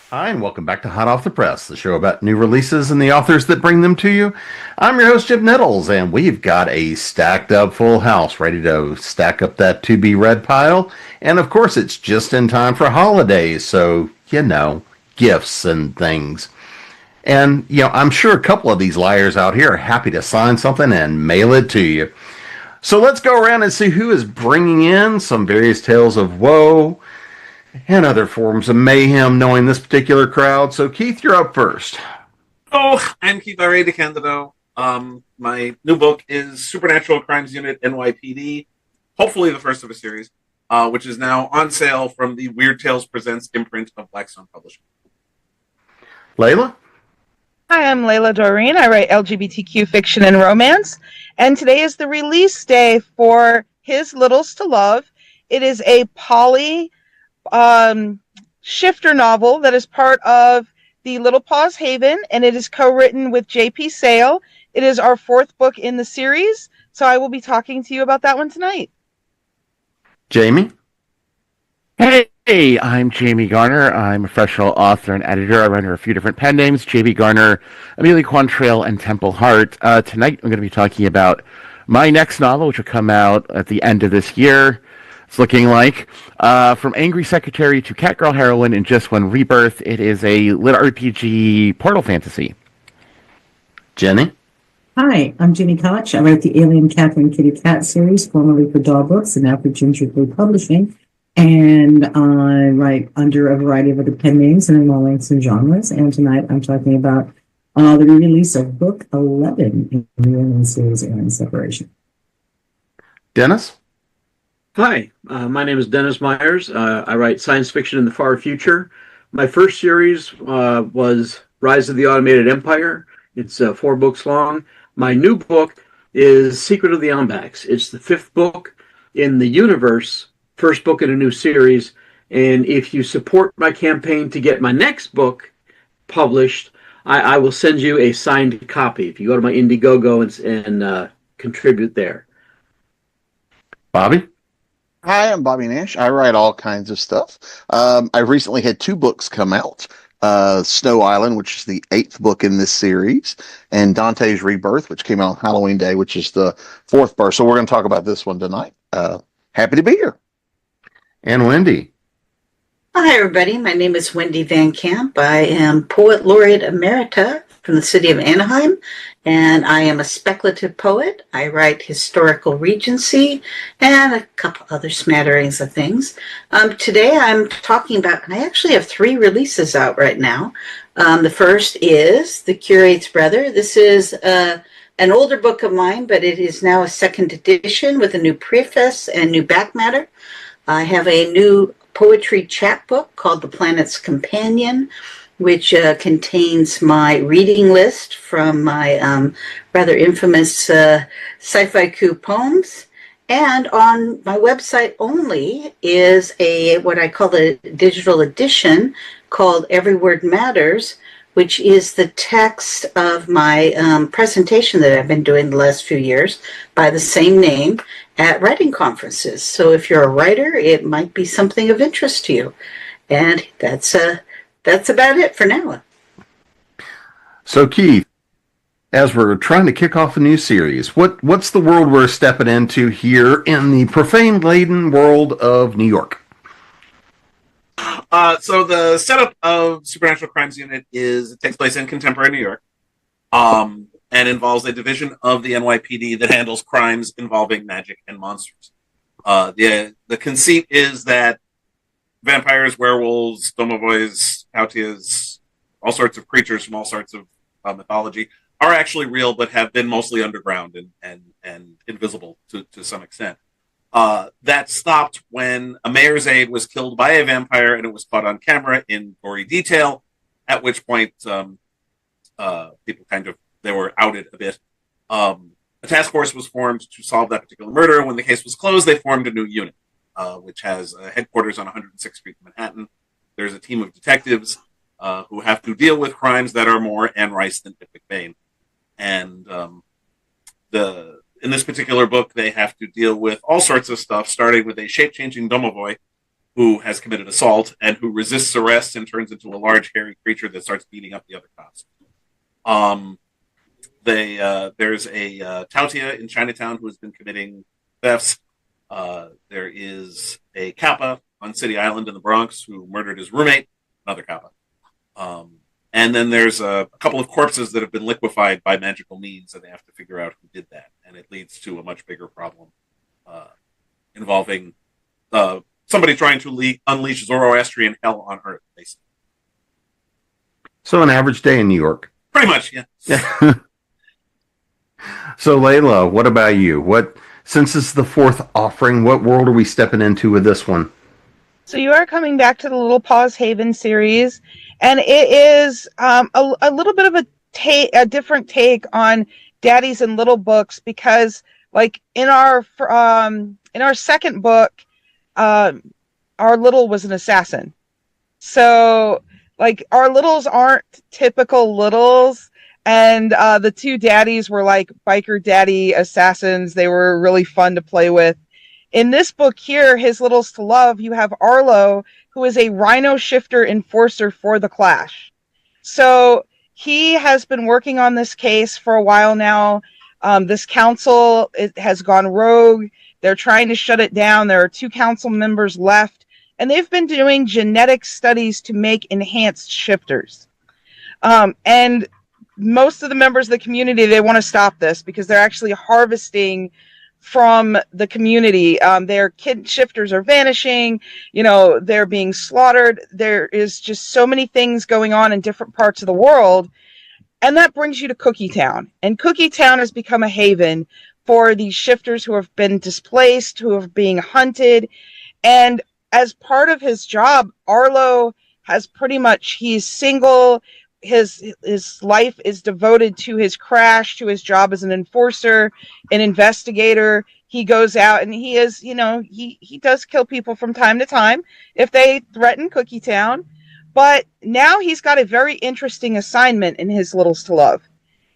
Hi, and welcome back to Hot Off the Press, the show about new releases and the authors that bring them to you. I'm your host, Jim Nettles, and we've got a stacked up full house ready to stack up that to be read pile. And of course, it's just in time for holidays, so, gifts and things. And, I'm sure a couple of these liars out here are happy to sign something and mail it to you. So let's go around and see who is bringing in some various tales of woe and other forms of mayhem knowing this particular crowd. So, Keith, you're up first. Oh, I'm Keith DeCandido. My new book is Supernatural Crimes Unit NYPD, hopefully the first of a series, which is now on sale from the Weird Tales Presents imprint of Blackstone Publishing. Layla? Hi, I'm Layla Dorine. I write LGBTQ fiction and romance, and today is the release day for His Littles to Love. It is a poly shifter novel that is part of the Little Paws Haven, and it is co-written with J.P. Sale. It is our fourth book in the series, so I will be talking to you about that one tonight. Jamie? Hey, I'm Jamie Garner. I'm a professional author and editor. I run under a few different pen names, J.B. Garner, Amelia Quantrill, and Temple Hart. Tonight I'm going to be talking about my next novel, which will come out at the end of this year. It's looking like From Angry Secretary to Catgirl Heroine in Just One Rebirth. It is a lit RPG portal fantasy. Jenny? Hi, I'm Gini Koch. I write the Alien Catherine Kitty Cat series, formerly for Dog Books and now for Ginger Blue Publishing. And I write under a variety of other pen names and in all lengths and genres. And tonight I'm talking about the re-release of Book 11 in the Alien series, Alien Separation. Dennis? Hi, my name is Dennis Myers. I write science fiction in the far future. My first series was Rise of the Automated Empire. It's 4 books long. My new book is Secret of the Ombax. It's the 5th book in the universe, first book in a new series. And if you support my campaign to get my next book published, I will send you a signed copy if you go to my Indiegogo and contribute there. Bobby? Hi, I'm Bobby Nash. I write all kinds of stuff. I recently had 2 books come out. Snow Island, which is the 8th book in this series, and Dante's Rebirth, which came out on Halloween Day, which is the 4th book. So we're going to talk about this one tonight. Happy to be here. And Wendy? Hi, everybody. My name is Wendy Van Camp. I am Poet Laureate Emerita from the city of Anaheim, and I am a speculative poet. I write historical regency and a couple other smatterings of things. Today I'm talking about, and I actually have 3 releases out right now. The first is The Curate's Brother. This is an older book of mine, but it is now a 2nd edition with a new preface and new back matter. I have a new poetry chapbook called The Planet's Companion, which contains my reading list from my rather infamous sci-fi coup poems. And on my website only is what I call the digital edition called Every Word Matters, which is the text of my presentation that I've been doing the last few years by the same name at writing conferences. So if you're a writer, it might be something of interest to you. And that's about it for now. So, Keith, as we're trying to kick off a new series, what's the world we're stepping into here in the profane-laden world of New York? So the setup of Supernatural Crimes Unit it takes place in contemporary New York, and involves a division of the NYPD that handles crimes involving magic and monsters. The conceit is that vampires, werewolves, domovoys, hautias, all sorts of creatures from all sorts of mythology are actually real, but have been mostly underground and invisible to some extent. That stopped when a mayor's aide was killed by a vampire, and it was caught on camera in gory detail, at which point people they were outed a bit. A task force was formed to solve that particular murder. When the case was closed, they formed a new unit, which has headquarters on 106th Street in Manhattan. There's a team of detectives who have to deal with crimes that are more Anne Rice than Dick McBain. And in this particular book, they have to deal with all sorts of stuff, starting with a shape-changing domovoy who has committed assault and who resists arrest and turns into a large hairy creature that starts beating up the other cops. There's a Tautia in Chinatown who has been committing thefts. There is a Kappa on City Island in the Bronx who murdered his roommate, another Kappa. And then there's a couple of corpses that have been liquefied by magical means, and they have to figure out who did that. And it leads to a much bigger problem involving somebody trying to unleash Zoroastrian hell on Earth, basically. So an average day in New York. Pretty much, yeah. So Layla, what about you? Since this is the fourth offering, what world are we stepping into with this one? So you are coming back to the Little Paws Haven series, and it is a little bit of a different take on Daddies and Little books, because like in our second book, our Little was an assassin. So like our Littles aren't typical Littles, and the two daddies were like biker daddy assassins. They were really fun to play with. In this book here, His Littles to Love, you have Arlo, who is a rhino shifter enforcer for the Clash. So he has been working on this case for a while now. This council has gone rogue. They're trying to shut it down. There are 2 council members left, and they've been doing genetic studies to make enhanced shifters. And most of the members of the community, they want to stop this because they're actually harvesting from the community. Their kid shifters are vanishing, they're being slaughtered. There is just so many things going on in different parts of the world. And that brings you to Cookie Town. And Cookie Town has become a haven for these shifters who have been displaced, who are being hunted. And as part of his job, Arlo has he's single. His life is devoted to his crash, to his job as an enforcer, an investigator. He goes out and he is, he does kill people from time to time if they threaten Cookie Town. But now he's got a very interesting assignment in His Littles to Love.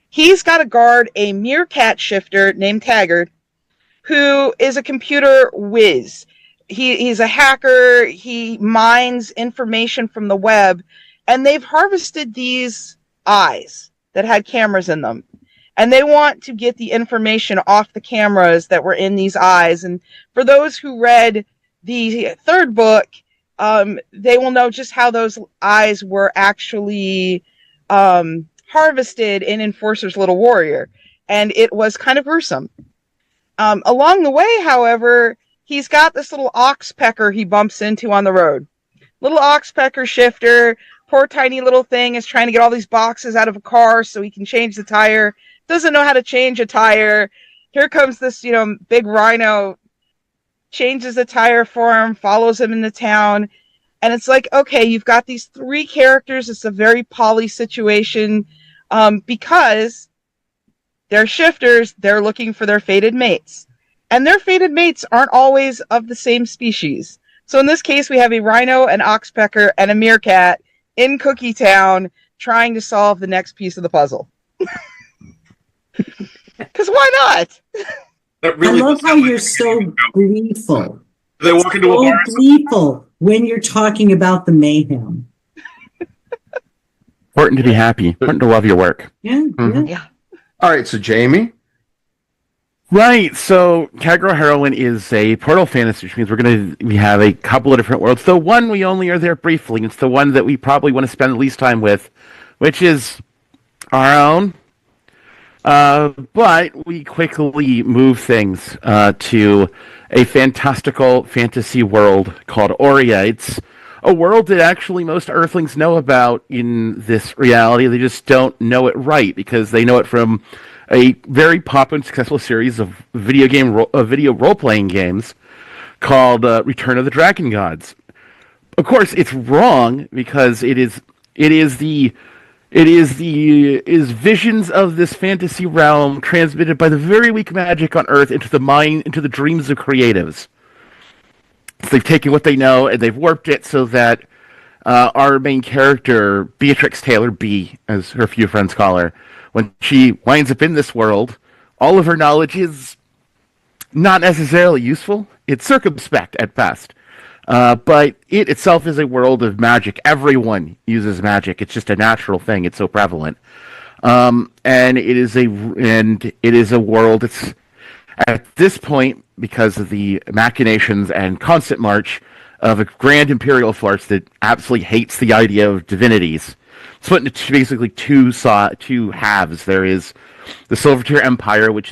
He's got to guard a meerkat shifter named Taggart, who is a computer whiz. He's a hacker. He mines information from the web. And they've harvested these eyes that had cameras in them. And they want to get the information off the cameras that were in these eyes. And for those who read the third book, they will know just how those eyes were actually harvested in Enforcer's Little Warrior. And it was kind of gruesome. Along the way, however, he's got this little oxpecker he bumps into on the road. Little oxpecker shifter. Poor tiny little thing is trying to get all these boxes out of a car so he can change the tire. Doesn't know how to change a tire. Here comes this, big rhino, changes the tire for him, follows him into town. And it's like, okay, you've got these 3 characters. It's a very poly situation because they're shifters. They're looking for their fated mates. And their fated mates aren't always of the same species. So in this case, we have a rhino, an oxpecker, and a meerkat in Cookie Town trying to solve the next piece of the puzzle. Because why not? I love how you're so gleeful. They walk into a bar. Gleeful when you're talking about the mayhem. Important to be happy. Important to love your work. Yeah, Yeah. All right, so Jamie. Right, so Categorical Heroine is a portal fantasy, which means we have a couple of different worlds. The one we only are there briefly. It's the one that we probably want to spend the least time with, which is our own. But we quickly move things to a fantastical fantasy world called Aurea. It's a world that actually most Earthlings know about in this reality. They just don't know it right because they know it from a very popular and successful series of video role-playing games called Return of the Dragon Gods. Of course, it's wrong because it is visions of this fantasy realm transmitted by the very weak magic on Earth into the dreams of creatives. So they've taken what they know and they've warped it so that our main character, Beatrix Taylor B, as her few friends call her, when she winds up in this world, all of her knowledge is not necessarily useful. It's circumspect at best. But it itself is a world of magic. Everyone uses magic. It's just a natural thing. It's so prevalent. And it is a world. It's at this point, because of the machinations and constant march of a grand imperial force that absolutely hates the idea of divinities. It's split into basically two halves. There is the Silvertier Empire, which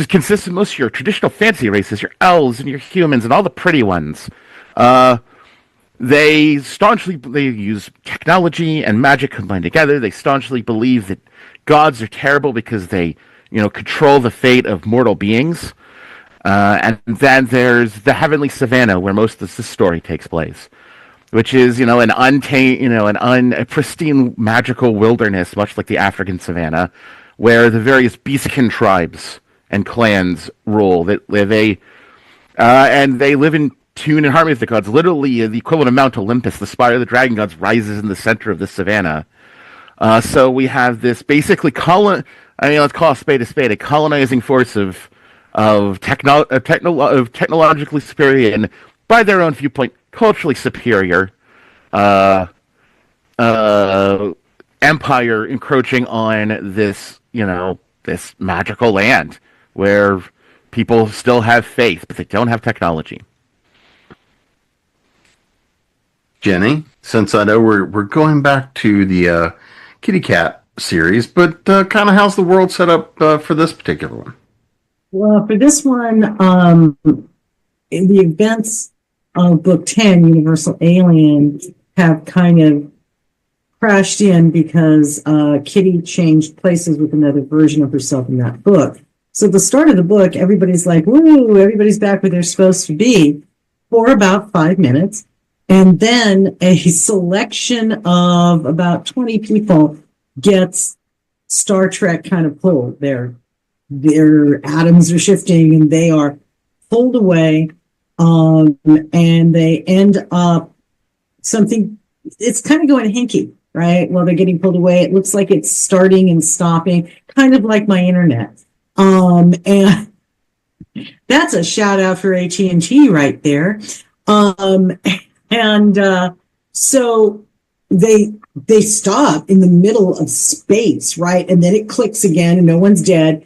consists of most of your traditional fantasy races, your elves and your humans and all the pretty ones. They use technology and magic combined together. They staunchly believe that gods are terrible because they, control the fate of mortal beings. And then there's the Heavenly Savannah, where most of this story takes place, which is, a pristine magical wilderness, much like the African savannah, where the various beastkin tribes and clans rule that and they live in tune and harmony with the gods. Literally, the equivalent of Mount Olympus, the spire of the dragon gods, rises in the center of the savannah. So we have this basically let's call a spade, a colonizing force of technologically superior and, by their own viewpoint, culturally superior empire encroaching on this, this magical land where people still have faith, but they don't have technology. Jenny, since I know we're going back to the Kitty Cat series, but kind of how's the world set up for this particular one? Well, for this one, in the events of Book 10, Universal Alien, have kind of crashed in because Kitty changed places with another version of herself in that book. So at the start of the book, everybody's like, woo, everybody's back where they're supposed to be for about 5 minutes. And then a selection of about 20 people gets Star Trek kind of pulled. Their atoms are shifting and they are pulled away. And they end up something, it's kind of going hinky, right? While they're getting pulled away, it looks like it's starting and stopping, kind of like my internet. And that's a shout out for AT&T right there. So they stop in the middle of space, right? And then it clicks again and no one's dead.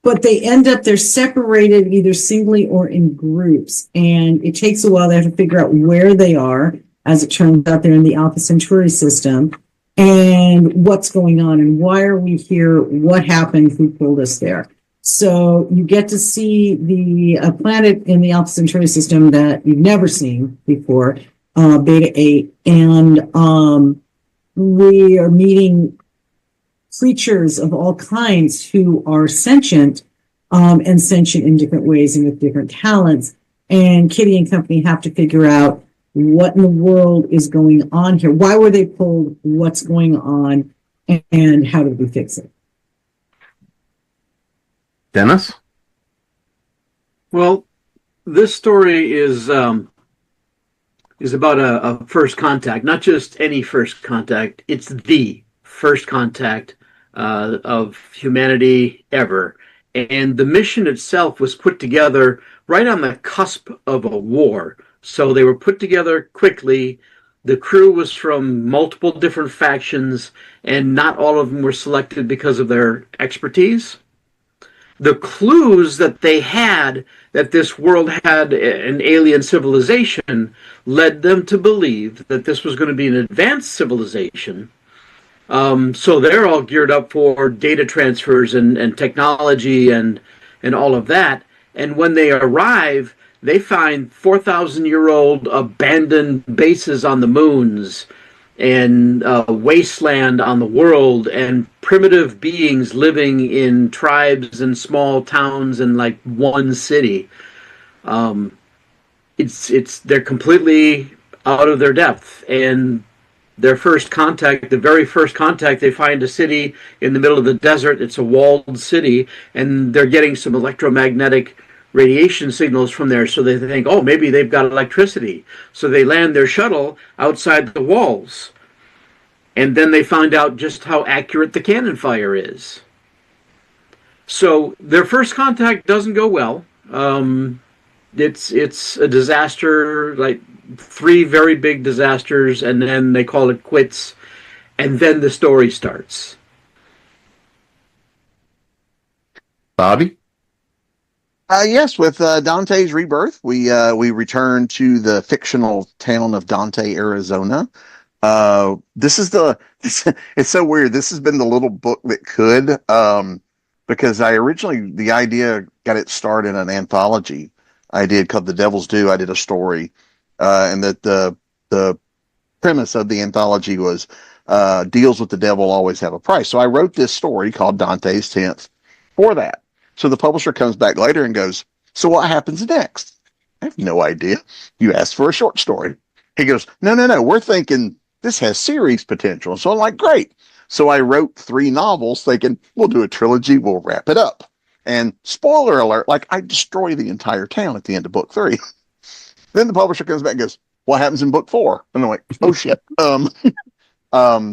But they're separated either singly or in groups. And it takes a while. They have to figure out where they are. As it turns out, they're in the Alpha Centauri system. And what's going on and why are we here? What happened? Who pulled us there? So you get to see the planet in the Alpha Centauri system that you've never seen before, Beta 8. And we are meeting creatures of all kinds who are sentient and sentient in different ways and with different talents. And Kitty and company have to figure out what in the world is going on here. Why were they pulled? What's going on? And how did we fix it? Dennis? Well, this story is about a first contact, not just any first contact. It's the first contact of humanity ever. And the mission itself was put together right on the cusp of a war. So they were put together quickly. The crew was from multiple different factions, and not all of them were selected because of their expertise. The clues that they had that this world had an alien civilization led them to believe that this was going to be an advanced civilization. So they're all geared up for data transfers and technology and all of that. And when they arrive, they find 4,000-year-old abandoned bases on the moons and wasteland on the world and primitive beings living in tribes and small towns and like one city. They're completely out of their depth. And their first contact, the very first contact, they find a city in the middle of the desert. It's a walled city, and they're getting some electromagnetic radiation signals from there. So they think, oh, maybe they've got electricity. So they land their shuttle outside the walls. And then they find out just how accurate the cannon fire is. So their first contact doesn't go well. It's a disaster, like 3 very big disasters, and then they call it quits, and then the story starts. Bobby? Yes, with Dante's Rebirth, we return to the fictional town of Dante, Arizona. This is it's so weird. This has been the little book that could, because the idea got it started in an anthology I did called The Devil's Due. I did a story, and that the premise of the anthology was deals with the devil always have a price. So I wrote this story called Dante's 10th for that. So the publisher comes back later and goes, "So what happens next?" I have no idea. You asked for a short story. He goes, No. We're thinking this has series potential. So I'm like, great. So I wrote 3 novels thinking we'll do a trilogy. We'll wrap it up. And spoiler alert, like I destroy the entire town at the end of book 3. Then the publisher comes back and goes, "What happens in book 4?" And I'm like, oh shit.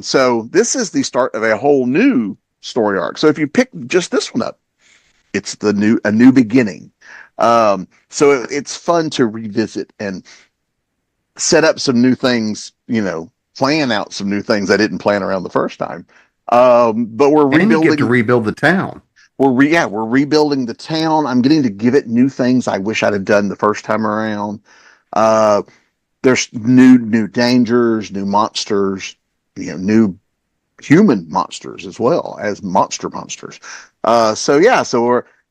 So this is the start of a whole new story arc. So if you pick just this one up, it's a new beginning. So it's fun to revisit and set up some new things, plan out some new things I didn't plan around the first time. But we're rebuilding. And you get to rebuild the town. We're rebuilding the town. I'm getting to give it new things I wish I'd have done the first time around. There's new dangers, new monsters, new human monsters as well as monsters.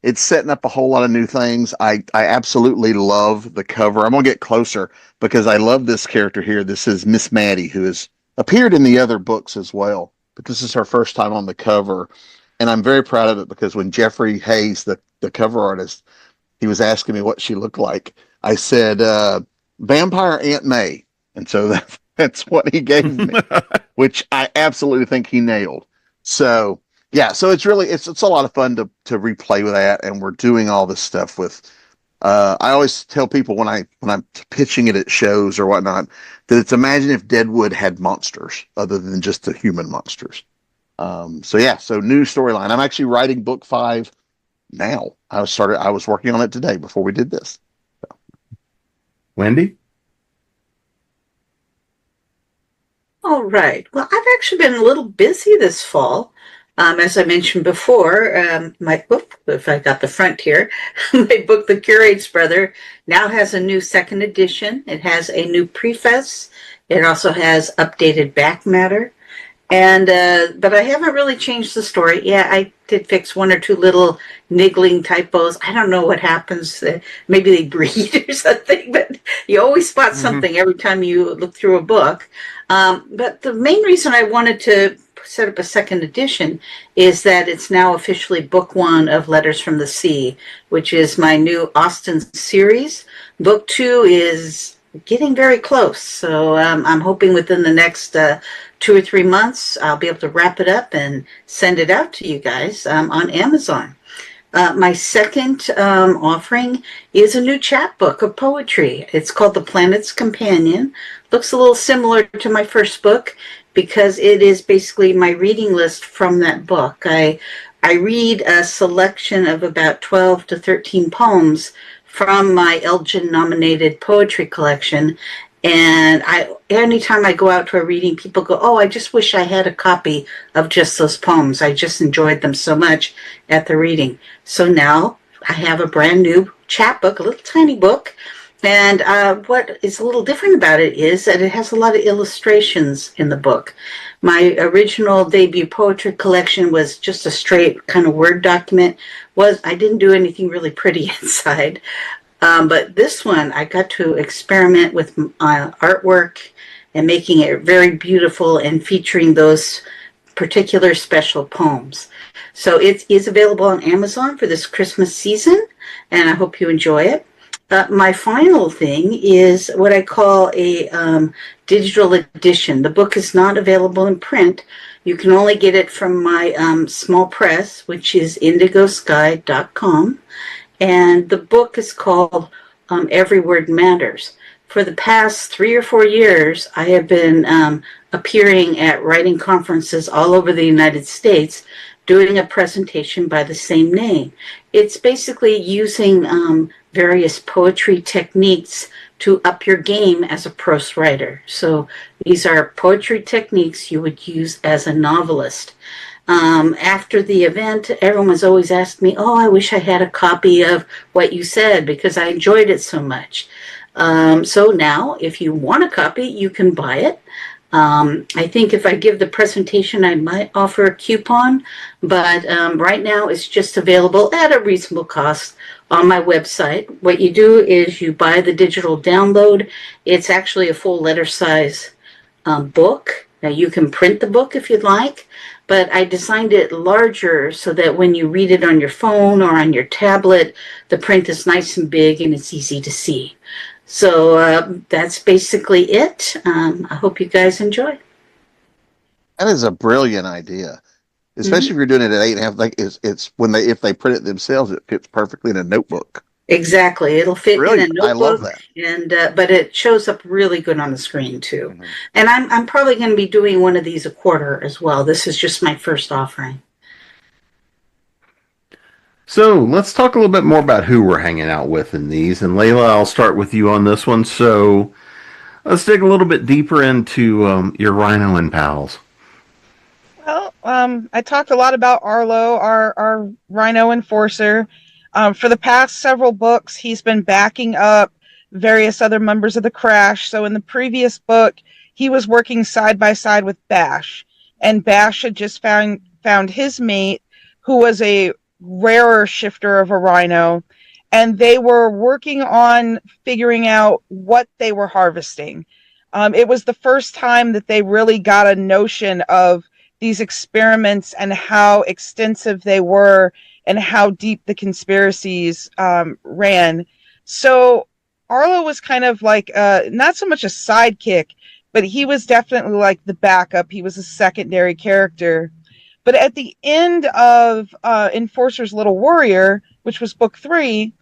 It's setting up a whole lot of new things. I absolutely love the cover. I'm gonna get closer because I love this character here. This is Miss Maddie, who has appeared in the other books as well, but this is her first time on the cover. And I'm very proud of it because when Jeffrey Hayes, the cover artist, he was asking me what she looked like, I said, Vampire Aunt May. And so that's what he gave me, which I absolutely think he nailed. So, yeah, so it's a lot of fun to replay with that. And we're doing all this stuff with, I always tell people when I'm pitching it at shows or whatnot, that it's imagine if Deadwood had monsters other than just the human monsters. So new storyline. I'm actually writing book 5 now. I was working on it today before we did this. So. Wendy? All right. Well, I've actually been a little busy this fall. As I mentioned before, my book, if I got the front here, my book, The Curate's Brother, now has a new 2nd edition. It has a new preface. It also has updated back matter. And but I haven't really changed the story. Yeah, I did fix 1 or 2 little niggling typos. I don't know what happens. Maybe they breed or something, but you always spot something every time you look through a book. But the main reason I wanted to set up a 2nd edition is that it's now officially book 1 of Letters from the Sea, which is my new Austin series. Book 2 is getting very close. So I'm hoping within the next 2 or 3 months, I'll be able to wrap it up and send it out to you guys on Amazon. My second offering is a new chapbook of poetry. It's called The Planet's Companion. Looks a little similar to my first book because it is basically my reading list from that book. I read a selection of about 12 to 13 poems from my Elgin-nominated poetry collection. And anytime I go out to a reading, people go, "Oh, I just wish I had a copy of just those poems. I just enjoyed them so much at the reading." So now I have a brand new chapbook, a little tiny book. And what is a little different about it is that it has a lot of illustrations in the book. My original debut poetry collection was just a straight kind of Word document. I didn't do anything really pretty inside. But this one, I got to experiment with artwork and making it very beautiful and featuring those particular special poems. So it is available on Amazon for this Christmas season, and I hope you enjoy it. My final thing is what I call a digital edition. The book is not available in print. You can only get it from my small press, which is indigosky.com. And the book is called Every Word Matters. For the past 3 or 4 years, I have been appearing at writing conferences all over the United States, doing a presentation by the same name. It's basically using various poetry techniques to up your game as a prose writer. So these are poetry techniques you would use as a novelist. After the event, everyone was always asking me, oh, I wish I had a copy of what you said because I enjoyed it so much. So now, if you want a copy, you can buy it. I think if I give the presentation, I might offer a coupon, but right now it's just available at a reasonable cost on my website. What you do is you buy the digital download. It's actually a full letter size book. Now you can print the book if you'd like, but I designed it larger so that when you read it on your phone or on your tablet, the print is nice and big and it's easy to see. So that's basically it. I hope you guys enjoy. That is a brilliant idea, especially if you're doing it at 8.5. Like it's when if they print it themselves, it fits perfectly in a notebook. Exactly, it'll fit Brilliant. in a notebook. I love that. And but it shows up really good on the screen too. Mm-hmm. And I'm probably going to be doing one of these a quarter as well. This is just my first offering. So let's talk a little bit more about who we're hanging out with in these. And Layla, I'll start with you on this one. So let's dig a little bit deeper into your Rhino and pals. Well, I talked a lot about Arlo, our Rhino enforcer. For the past several books, he's been backing up various other members of the Crash. So in the previous book, he was working side by side with Bash. And Bash had just found his mate, who was a rarer shifter of a rhino, and they were working on figuring out what they were harvesting. It was the first time that they really got a notion of these experiments and how extensive they were and how deep the conspiracies ran. So Arlo was kind of like not so much a sidekick, but he was definitely like the backup. He was a secondary character. But at the end of Enforcer's Little Warrior, which was book 3,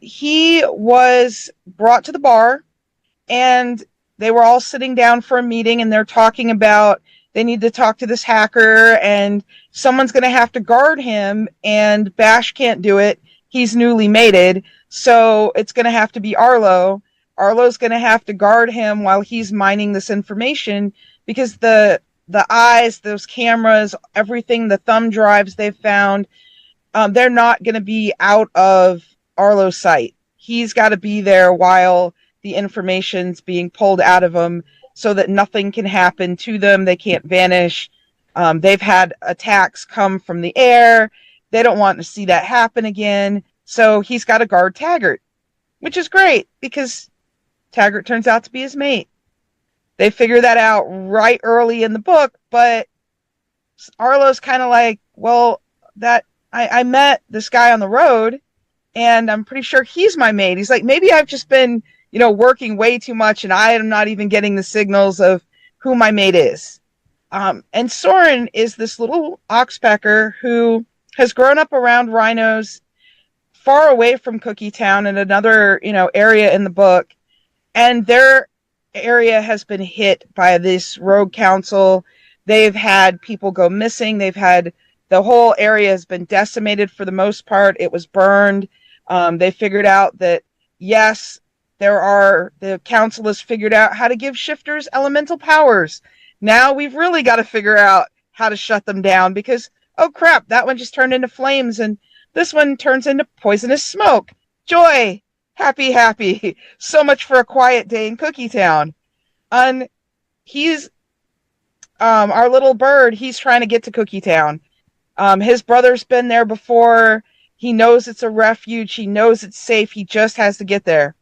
he was brought to the bar, and they were all sitting down for a meeting, and they're talking about they need to talk to this hacker, and someone's going to have to guard him, and Bash can't do it. He's newly mated, so it's going to have to be Arlo. Arlo's going to have to guard him while he's mining this information, because the eyes, those cameras, everything, the thumb drives they've found, they're not going to be out of Arlo's sight. He's got to be there while the information's being pulled out of him so that nothing can happen to them. They can't vanish. They've had attacks come from the air. They don't want to see that happen again. So he's got to guard Taggart, which is great because Taggart turns out to be his mate. They figure that out right early in the book, but Arlo's kind of like, well, that I met this guy on the road, and I'm pretty sure he's my mate. He's like, maybe I've just been, working way too much, and I am not even getting the signals of who my mate is. And Soren is this little oxpecker who has grown up around rhinos far away from Cookie Town in another, area in the book, and they're area has been hit by this rogue council. They've had people go missing. The whole area has been decimated for the most part. It was burned. They figured out that, yes, the council has figured out how to give shifters elemental powers. Now we've really got to figure out how to shut them down because, oh crap, that one just turned into flames and this one turns into poisonous smoke. Joy! Happy. So much for a quiet day in Cookie Town. And he's, our little bird, he's trying to get to Cookie Town. His brother's been there before. He knows it's a refuge. He knows it's safe. He just has to get there.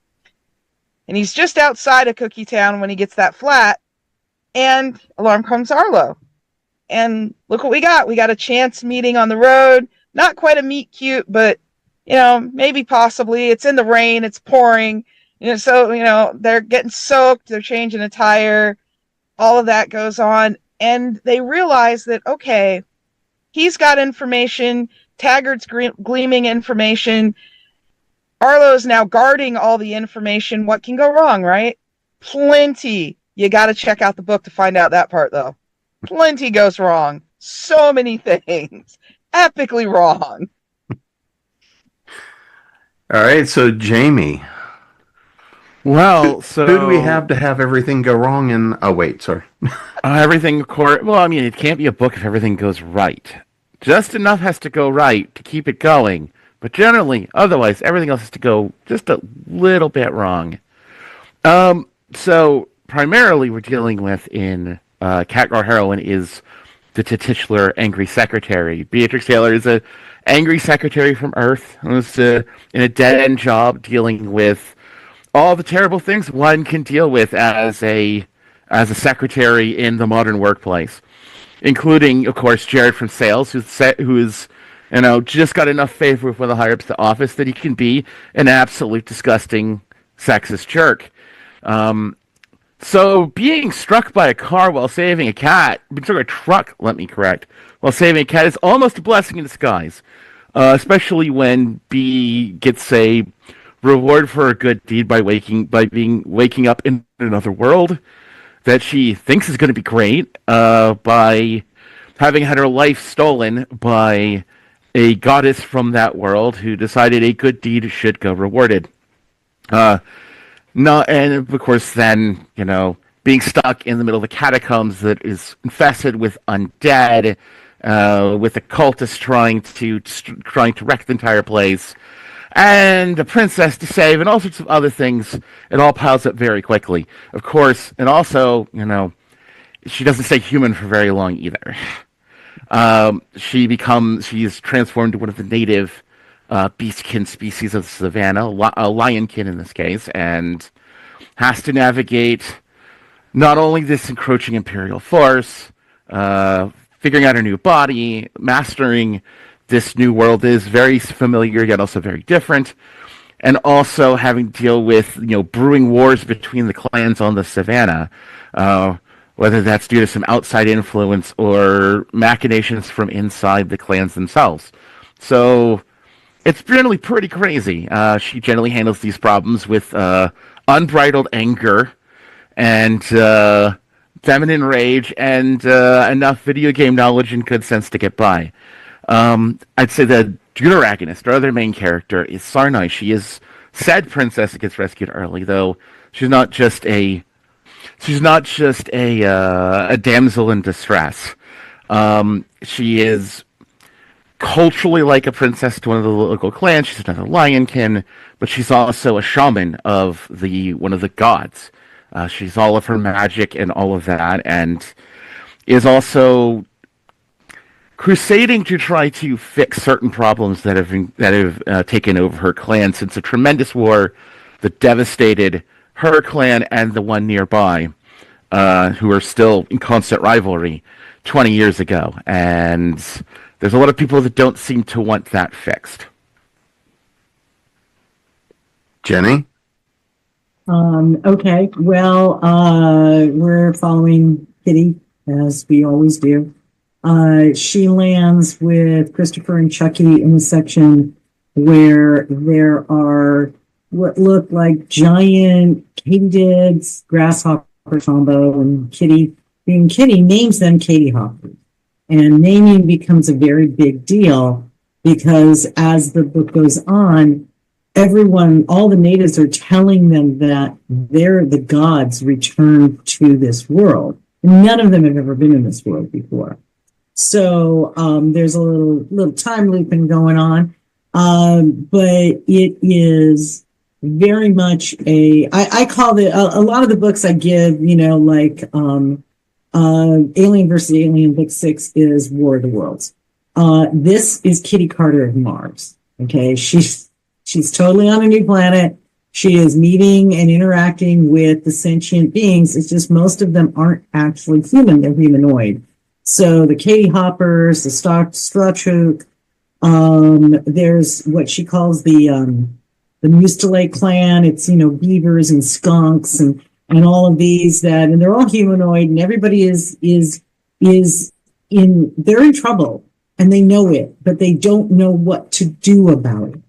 And he's just outside of Cookie Town when he gets that flat. And along comes Arlo. And look what we got. We got a chance meeting on the road. Not quite a meet cute, but maybe possibly. It's in the rain. It's pouring. So, they're getting soaked. They're changing a tire. All of that goes on. And they realize that, okay, he's got information. Taggart's gleaming information. Arlo's now guarding all the information. What can go wrong, right? Plenty. You got to check out the book to find out that part, though. Plenty goes wrong. so many things. Epically wrong. All right, so Jamie, Well, so who do we have to have everything go wrong in? Oh, wait, sorry. everything, of course. Well, I mean, it can't be a book if everything goes right. Just enough has to go right to keep it going, but generally, otherwise, everything else has to go just a little bit wrong. So primarily, we're dealing with in Catgirl heroine is the titular angry secretary. Beatrix Taylor is a angry secretary from Earth who's in a dead end job dealing with all the terrible things one can deal with as a secretary in the modern workplace, including, of course, Jared from sales, who's just got enough favor with one of the higher ups of the office that he can be an absolute disgusting sexist jerk. So being struck by a car while saving a cat, being struck by a truck, let me correct, while saving a cat is almost a blessing in disguise, especially when B gets a reward for a good deed by waking up in another world that she thinks is going to be great, by having had her life stolen by a goddess from that world who decided a good deed should go rewarded. No, and of course, then being stuck in the middle of the catacombs that is infested with undead, with a cultist trying to wreck the entire place, and a princess to save, and all sorts of other things. It all piles up very quickly, of course, and also, she doesn't stay human for very long either. She is transformed to one of the native beastkin species of the savannah, a lionkin in this case, and has to navigate not only this encroaching imperial force, figuring out her new body, mastering this new world that is very familiar yet also very different, and also having to deal with brewing wars between the clans on the savannah, whether that's due to some outside influence or machinations from inside the clans themselves. So it's generally pretty crazy. She generally handles these problems with unbridled anger and feminine rage and enough video game knowledge and good sense to get by. I'd say the deuteragonist, our other main character, is Sarnai. She is said princess that gets rescued early, though she's not just a damsel in distress. She is culturally like a princess to one of the local clans. She's another lionkin, but she's also a shaman of one of the gods. She's all of her magic and all of that, and is also crusading to try to fix certain problems that have taken over her clan since a tremendous war that devastated her clan and the one nearby, who are still in constant rivalry 20 years ago. And there's a lot of people that don't seem to want that fixed. Jenny? Okay. Well, we're following Kitty, as we always do. She lands with Christopher and Chucky in a section where there are what look like giant katydids, grasshopper combo, and Kitty, being Kitty, names them Katy Hoppers. And naming becomes a very big deal because as the book goes on, all the natives are telling them that they're the gods returned to this world. None of them have ever been in this world before. So there's a little time looping going on. But it is very much I call it, a lot of the books I give, like Alien versus Alien Book 6 is War of the Worlds. This is Kitty Carter of Mars. Okay, she's totally on a new planet. She is meeting and interacting with the sentient beings. It's just most of them aren't actually human; they're humanoid. So the Katy Hoppers, the Strachuk, there's what she calls the Mustele clan. It's beavers and skunks and all of these and they're all humanoid, and everybody they're in trouble and they know it, but they don't know what to do about it.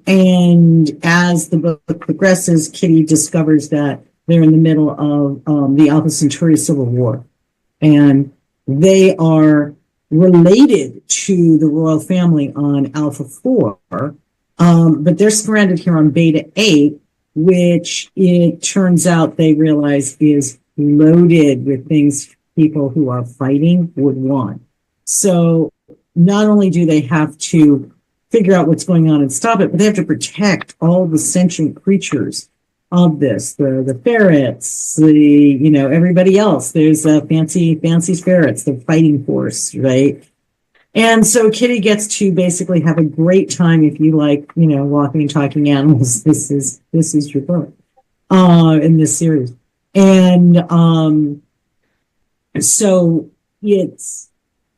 And as the book progresses, Kitty discovers that they're in the middle of the Alpha Centauri Civil War. And They are related to the royal family on Alpha 4, but they're stranded here on Beta 8, which it turns out they realize is loaded with things people who are fighting would want. So not only do they have to figure out what's going on and stop it, but they have to protect all the sentient creatures of this, the ferrets, everybody else. There's fancy ferrets, the fighting force, right? And so Kitty gets to basically have a great time. If you like, walking and talking animals, this is your book in this series. And so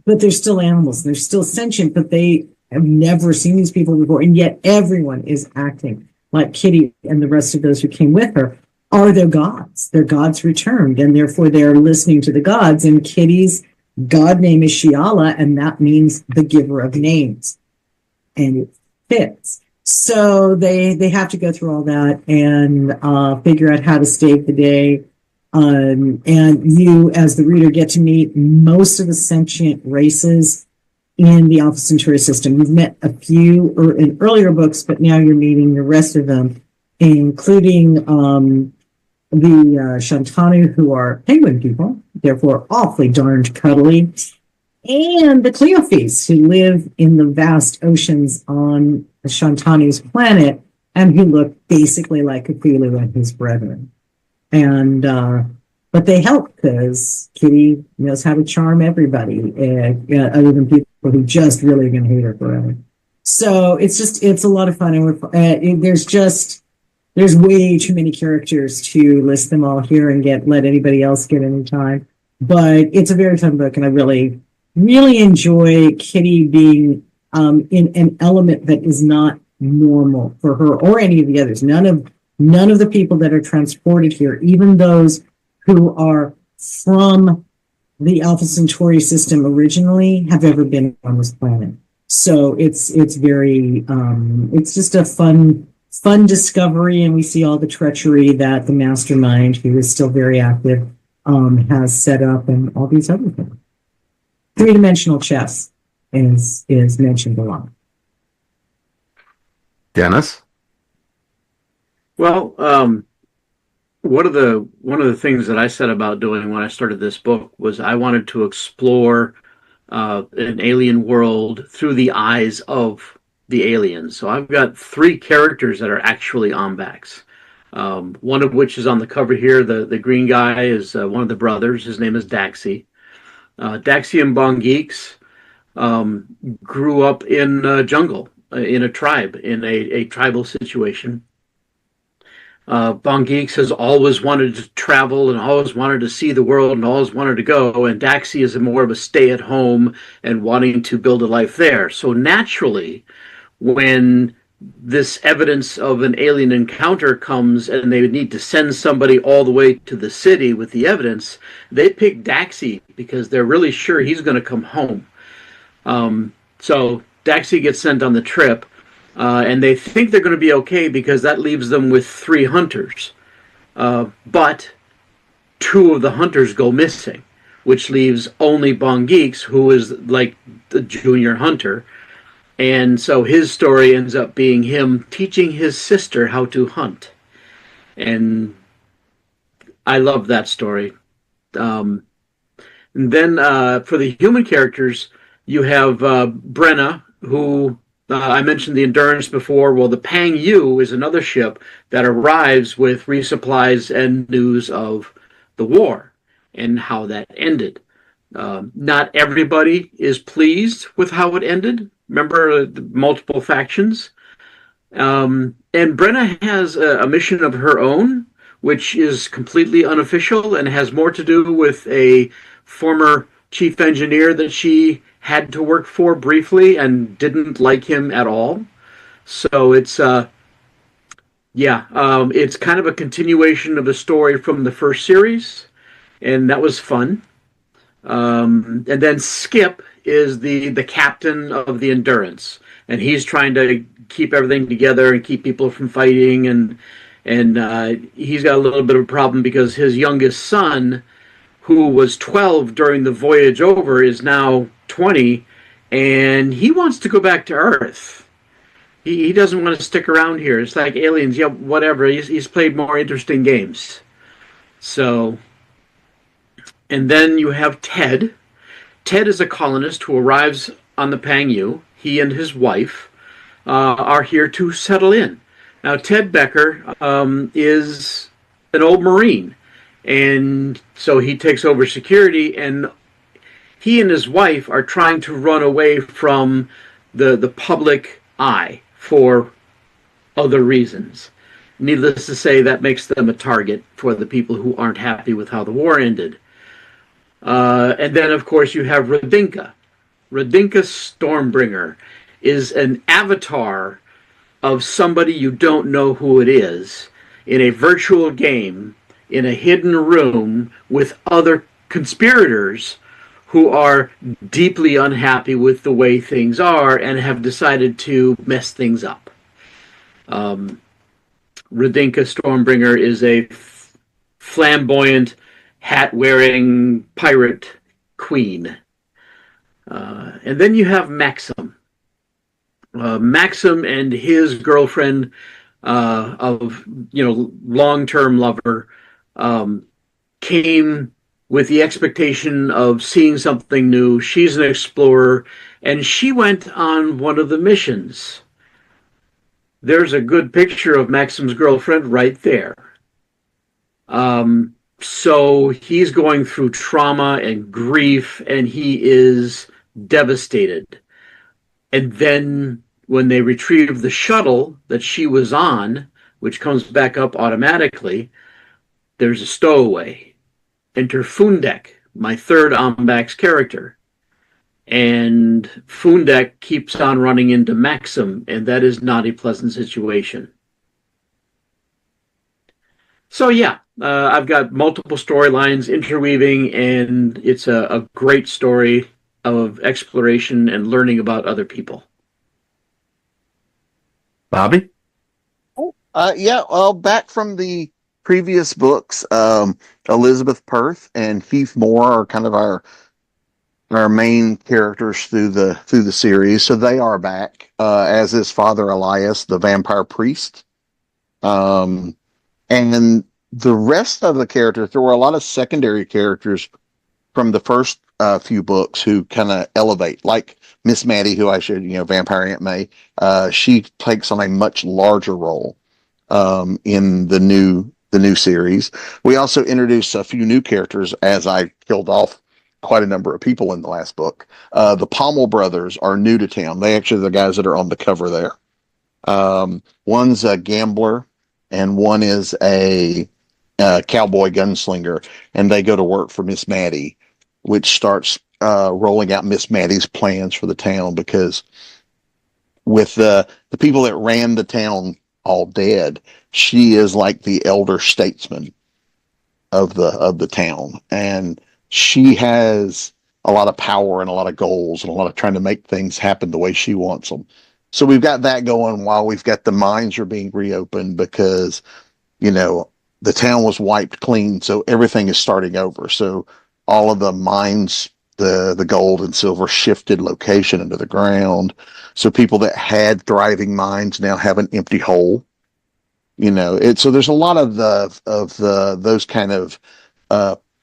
but they're still animals. They're still sentient, but they have never seen these people before. And yet everyone is acting like Kitty and the rest of those who came with her are their gods. Their gods returned, and therefore they're listening to the gods. And Kitty's god name is Shiala, and that means the giver of names. And it fits. So they have to go through all that and figure out how to save the day. And you, as the reader, get to meet most of the sentient races in the Alpha Centauri system. You've met a few in earlier books, but now you're meeting the rest of them, including the Shantanu, who are penguin people, therefore awfully darned cuddly, and the Cleophes, who live in the vast oceans on Shantanu's planet, and who look basically like Cthulhu and his brethren. And but they help because Kitty knows how to charm everybody, other than people who just really are going to hate her forever. So it's a lot of fun, and there's way too many characters to list them all here and let anybody else get any time. But it's a very fun book, and I really, really enjoy Kitty being in an element that is not normal for her or any of the others. None of the people that are transported here, even those who are from the Alpha Centauri system originally, have ever been on this planet. So it's very it's just a fun discovery, and we see all the treachery that the mastermind, who is still very active, has set up, and all these other things. Three-dimensional chess is mentioned a lot. Dennis? Well, one of the things that I set about doing when I started this book was I wanted to explore an alien world through the eyes of the aliens. So I've got 3 characters that are actually Ombax. One of which is on the cover here. The green guy is one of the brothers. His name is Daxi. Daxi and Bongeeks grew up in a jungle, in a tribe, in a tribal situation. Bongeeks has always wanted to travel and always wanted to see the world and always wanted to go, and Daxi is more of a stay-at-home and wanting to build a life there. So naturally, when this evidence of an alien encounter comes and they would need to send somebody all the way to the city with the evidence, they pick Daxi because they're really sure he's going to come home. So Daxi gets sent on the trip, and they think they're going to be okay because that leaves them with 3 hunters. But 2 of the hunters go missing, which leaves only Bongeeks, who is like the junior hunter. And so his story ends up being him teaching his sister how to hunt. And I love that story. And then for the human characters, you have Brenna, who I mentioned the Endurance before. Well, the Pang Yu is another ship that arrives with resupplies and news of the war and how that ended. Not everybody is pleased with how it ended. Remember the multiple factions? And Brenna has a mission of her own, which is completely unofficial and has more to do with a former chief engineer that she had to work for briefly and didn't like him at all. So it's it's kind of a continuation of a story from the first series, and that was fun. And then Skip is the captain of the Endurance, and he's trying to keep everything together and keep people from fighting, and he's got a little bit of a problem because his youngest son who was 12 during the voyage over, is now 20, and he wants to go back to Earth. He doesn't want to stick around here. It's like aliens, yeah, whatever. He's played more interesting games. So, and then you have Ted. Ted is a colonist who arrives on the Pangyu. He and his wife are here to settle in. Now, Ted Becker is an old Marine, and so he takes over security, and he and his wife are trying to run away from the public eye for other reasons. Needless to say, that makes them a target for the people who aren't happy with how the war ended. And then, of course, you have Radinka. Radinka Stormbringer is an avatar of somebody you don't know who it is in a virtual game in a hidden room with other conspirators who are deeply unhappy with the way things are and have decided to mess things up. Radinka Stormbringer is a flamboyant, hat-wearing pirate queen. And then you have Maxim. Maxim and his girlfriend of long-term lover came with the expectation of seeing something new. She's an explorer, and she went on one of the missions. There's a good picture of Maxim's girlfriend right there. So he's going through trauma and grief, and he is devastated. And then when they retrieve the shuttle that she was on, which comes back up automatically, there's a stowaway. Enter Fundek, my third Ombax character. And Fundek keeps on running into Maxim, and that is not a pleasant situation. So yeah, I've got multiple storylines interweaving, and it's a great story of exploration and learning about other people. Bobby? Back from the previous books, Elizabeth Perth and Heath Moore are kind of our main characters through the series. So they are back, as is Father Elias, the vampire priest. And the rest of the characters, there were a lot of secondary characters from the first few books who kind of elevate, like Miss Maddie, who I showed, Vampire Aunt May. She takes on a much larger role in the new series. We also introduced a few new characters as I killed off quite a number of people in the last book. The Pommel brothers are new to town. They actually are the guys that are on the cover there. One's a gambler, and one is a cowboy gunslinger, and they go to work for Miss Maddie, which starts rolling out Miss Maddie's plans for the town, because with the people that ran the town all dead, she is like the elder statesman of the town, and she has a lot of power and a lot of goals and a lot of trying to make things happen the way she wants them. So we've got that going while we've got the mines are being reopened, because the town was wiped clean, so everything is starting over. So all of the mines, the gold and silver, shifted location into the ground. So people that had thriving mines now have an empty hole. So there's a lot of those kind of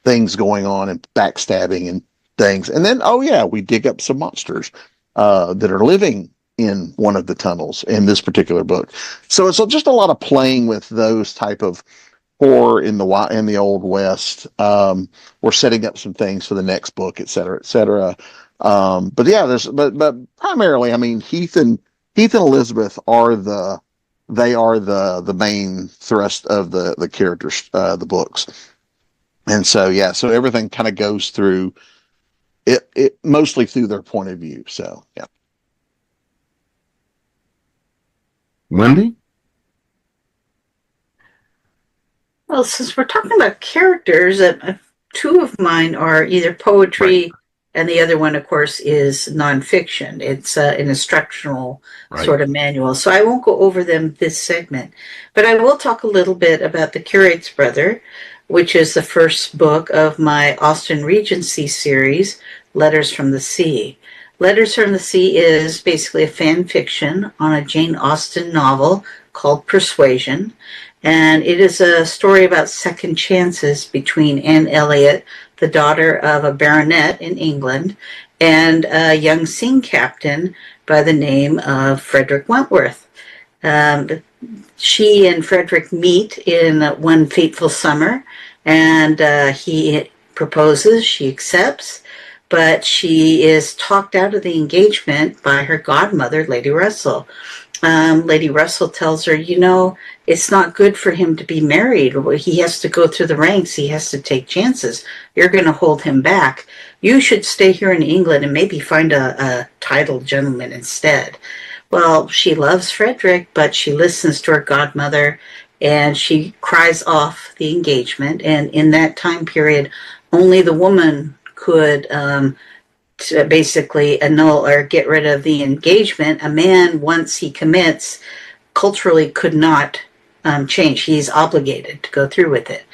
things going on, and backstabbing and things. And then, we dig up some monsters that are living in one of the tunnels in this particular book. So it's just a lot of playing with those type of horror in the Old West. We're setting up some things for the next book, et cetera, et cetera. But primarily, I mean, Heath and Elizabeth are the main thrust of the characters, the books. And so everything kind of goes through it mostly through their point of view. So yeah. Wendy? Well, since we're talking about characters, two of mine are either poetry, right, and the other one, of course, is nonfiction. It's an instructional sort of manual. So I won't go over them this segment, but I will talk a little bit about the curate's brother. which is the first book of my Austen Regency series, Letters from the Sea. Letters from the Sea is basically a fan fiction on a Jane Austen novel called Persuasion, and it is a story about second chances between Anne Elliot, the daughter of a baronet in England, and a young sea captain by the name of Frederick Wentworth. She and Frederick meet in one fateful summer, and he proposes, she accepts, but she is talked out of the engagement by her godmother, Lady Russell. Lady Russell tells her, it's not good for him to be married. He has to go through the ranks. He has to take chances. You're going to hold him back. You should stay here in England and maybe find a titled gentleman instead. Well, she loves Frederick, but she listens to her godmother and she cries off the engagement. And in that time period, only the woman could to basically annul or get rid of the engagement. A man, once he commits, culturally could not change. He's obligated to go through with it.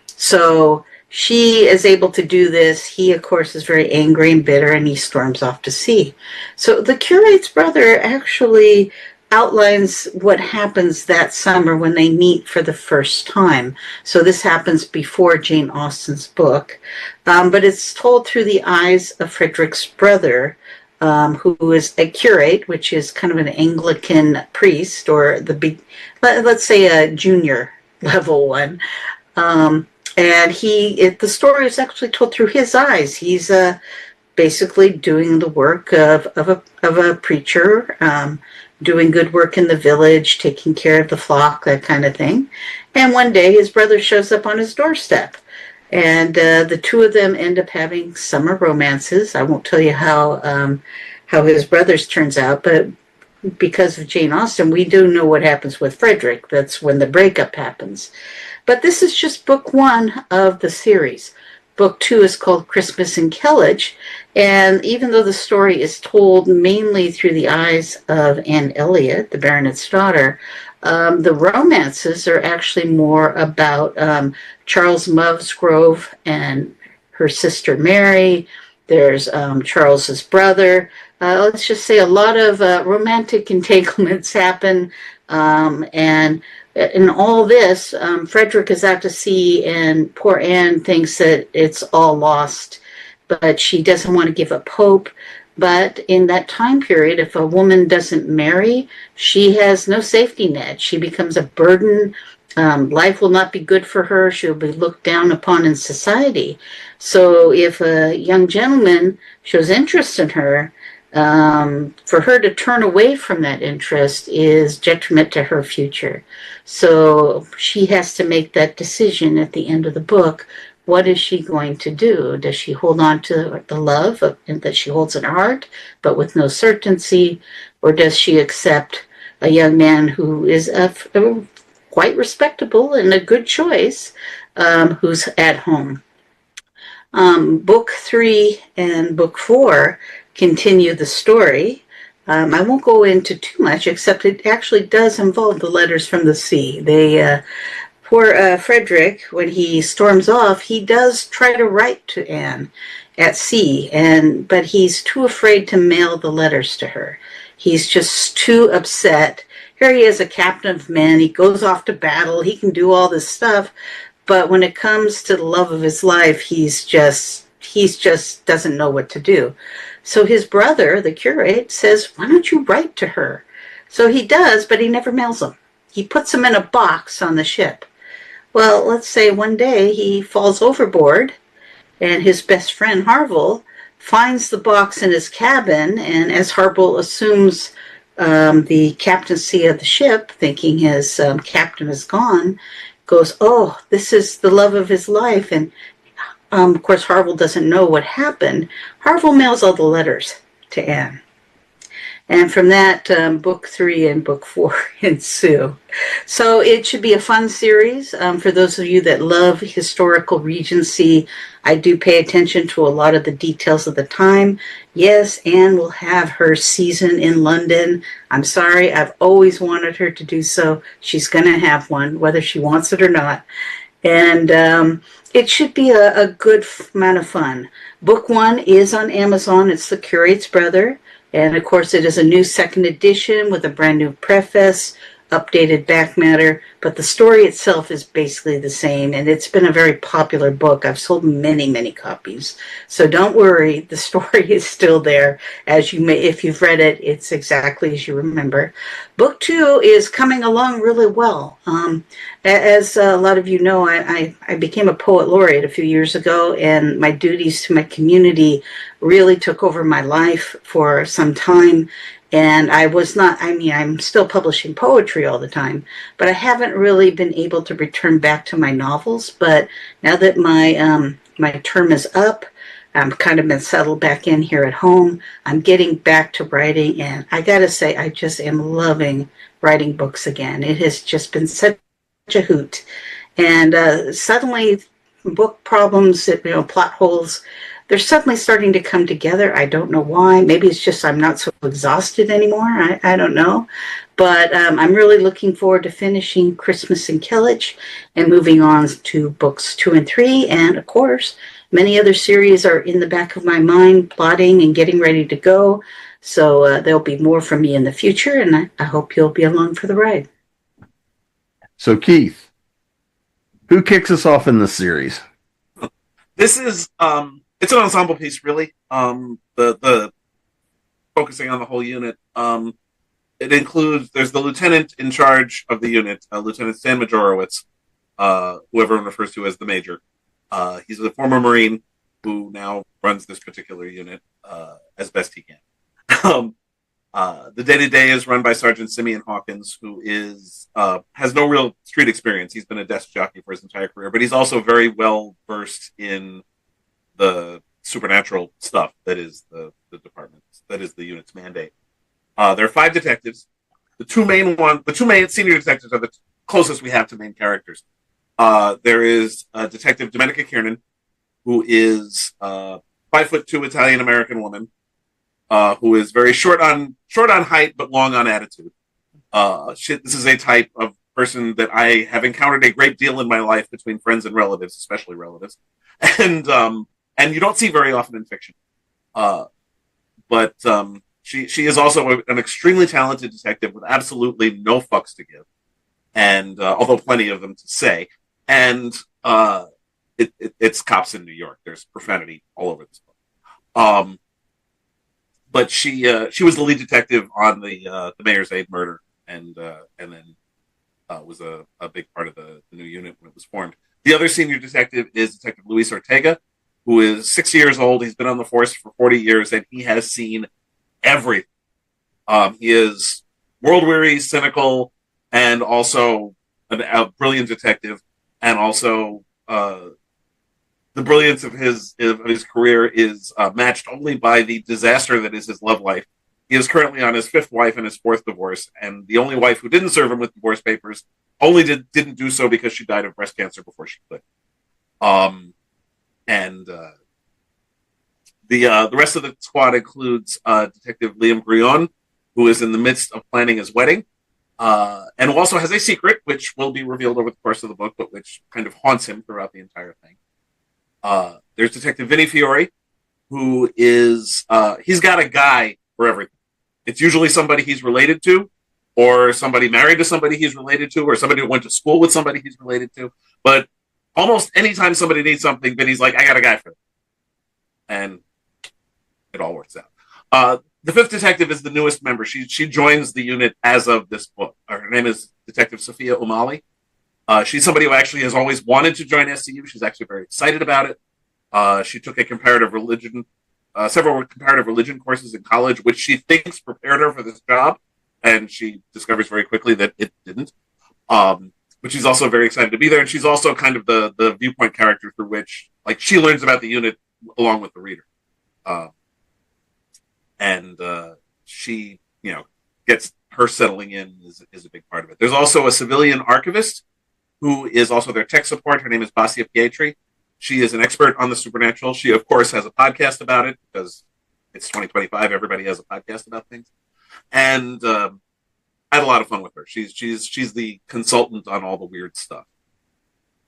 So she is able to do this. He, of course, is very angry and bitter, and he storms off to sea. So the curate's brother actually outlines what happens that summer when they meet for the first time. So this happens before Jane Austen's book, but it's told through the eyes of Frederick's brother, who is a curate, which is kind of an Anglican priest, or let's say a junior level one. And the story is actually told through his eyes. He's basically doing the work of a preacher, doing good work in the village, taking care of the flock, that kind of thing. And one day his brother shows up on his doorstep, and the two of them end up having summer romances. I won't tell you how his brother's turns out, but because of Jane Austen, we do know what happens with Frederick. That's when the breakup happens. But this is just book one of the series. Book two is called Christmas in Kellogg, and even though the story is told mainly through the eyes of Anne Elliot, the baronet's daughter, the romances are actually more about Charles Musgrove and her sister Mary. There's Charles's brother. Let's just say a lot of romantic entanglements happen, and in all this, Frederick is out to sea, and poor Anne thinks that it's all lost, but she doesn't want to give up hope. But in that time period, if a woman doesn't marry, she has no safety net. She becomes a burden. Life will not be good for her. She'll be looked down upon in society. So if a young gentleman shows interest in her, for her to turn away from that interest is detriment to her future. So she has to make that decision at the end of the book. What is she going to do? Does she hold on to the love that she holds in her heart, but with no certainty? Or does she accept a young man who is quite respectable and a good choice, who's at home? Book 3 and book 4 continue the story. I won't go into too much, except it actually does involve the letters from the sea. Poor Frederick, when he storms off, he does try to write to Anne at sea, but he's too afraid to mail the letters to her. He's just too upset. Here he is, a captain of men. He goes off to battle. He can do all this stuff, but when it comes to the love of his life, he's just doesn't know what to do. So his brother, the curate, says, why don't you write to her? So he does, but he never mails them. He puts them in a box on the ship. Well, let's say one day he falls overboard, and his best friend, Harville, finds the box in his cabin, and as Harville assumes the captaincy of the ship, thinking his captain is gone, goes, oh, this is the love of his life, and of course, Harville doesn't know what happened. Harville mails all the letters to Anne. And from that, book 3 and book 4 ensue. So it should be a fun series. For those of you that love historical Regency, I do pay attention to a lot of the details of the time. Yes, Anne will have her season in London. I'm sorry, I've always wanted her to do so. She's going to have one, whether she wants it or not. And it should be a good amount of fun. Book 1 is on Amazon. It's The Curate's Brother. And of course, it is a new second edition with a brand new preface, updated back matter, but the story itself is basically the same, and it's been a very popular book. I've sold many, many copies. So don't worry, the story is still there. As you may, if you've read it, it's exactly as you remember. Book 2 is coming along really well. As a lot of you know, I became a poet laureate a few years ago, and my duties to my community really took over my life for some time. And I'm still publishing poetry all the time, but I haven't really been able to return back to my novels. But now that my term is up, I'm kind of been settled back in here at home. I'm getting back to writing, and I gotta say, I just am loving writing books again. It has just been such a hoot. And suddenly, book problems, plot holes, they're suddenly starting to come together. I don't know why. Maybe it's just I'm not so exhausted anymore. I don't know. But I'm really looking forward to finishing Christmas in Kellogg and moving on to books 2 and 3. And of course, many other series are in the back of my mind, plotting and getting ready to go. So there'll be more from me in the future, and I hope you'll be along for the ride. So, Keith, who kicks us off in this series? This is it's an ensemble piece, really. The focusing on the whole unit. It includes there's the lieutenant in charge of the unit, Lieutenant Stan Majorowicz, who everyone refers to as the Major. He's a former Marine who now runs this particular unit as best he can. The day-to-day is run by Sergeant Simeon Hawkins, who has no real street experience. He's been a desk jockey for his entire career, but he's also very well versed in the supernatural stuff that is the department, that is the unit's mandate. There are 5 detectives. The two main senior detectives are the closest we have to main characters. There is Detective Domenica Kiernan, who is 5'2" Italian American woman, who is very short on height but long on attitude. This is a type of person that I have encountered a great deal in my life between friends and relatives, especially relatives, and you don't see very often in fiction. But she is also an extremely talented detective with absolutely no fucks to give, and although plenty of them to say. And it's cops in New York. There's profanity all over this book. But she was the lead detective on the Mayor's Aid murder, and then was a big part of the new unit when it was formed. The other senior detective is Detective Luis Ortega, who is 60 years old. He's been on the force for 40 years, and he has seen everything. He is world-weary, cynical, and also a brilliant detective. And also, the brilliance of his career is matched only by the disaster that is his love life. He is currently on his 5th wife and his 4th divorce, and the only wife who didn't serve him with divorce papers only didn't do so because she died of breast cancer before she could. The rest of the squad includes Detective Liam Grion, who is in the midst of planning his wedding, and who also has a secret, which will be revealed over the course of the book, but which kind of haunts him throughout the entire thing. There's Detective Vinnie Fiore, who is he's got a guy for everything. It's usually somebody he's related to, or somebody married to somebody he's related to, or somebody who went to school with somebody he's related to. But almost anytime somebody needs something, Vinny's like, I got a guy for it. And it all works out. The 5th detective is the newest member. She joins the unit as of this book. Her name is Detective Sophia Umali. She's somebody who actually has always wanted to join SCU. She's actually very excited about it. She took several comparative religion courses in college, which she thinks prepared her for this job, and she discovers very quickly that it didn't. But she's also very excited to be there, and she's also kind of the viewpoint character through which, like, she learns about the unit along with the reader. And she, gets her settling in is a big part of it. There's also a civilian archivist who is also their tech support. Her name is Basia Pietri. She is an expert on the supernatural. She, of course, has a podcast about it because it's 2025. Everybody has a podcast about things. And I had a lot of fun with her. She's the consultant on all the weird stuff.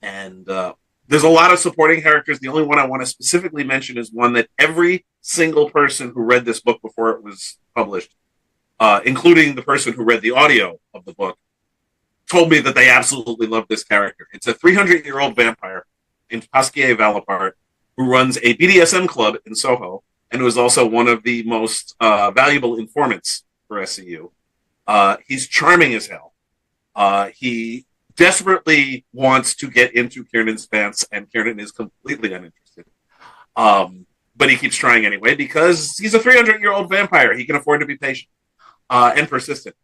And there's a lot of supporting characters. The only one I want to specifically mention is one that every single person who read this book before it was published, including the person who read the audio of the book, told me that they absolutely love this character. It's a 300-year-old vampire named Pasquier Valapart who runs a BDSM club in Soho and who is also one of the most valuable informants for SCU. He's charming as hell. He desperately wants to get into Kiernan's pants, and Kiernan is completely uninterested. But he keeps trying anyway because he's a 300-year-old vampire. He can afford to be patient and persistent.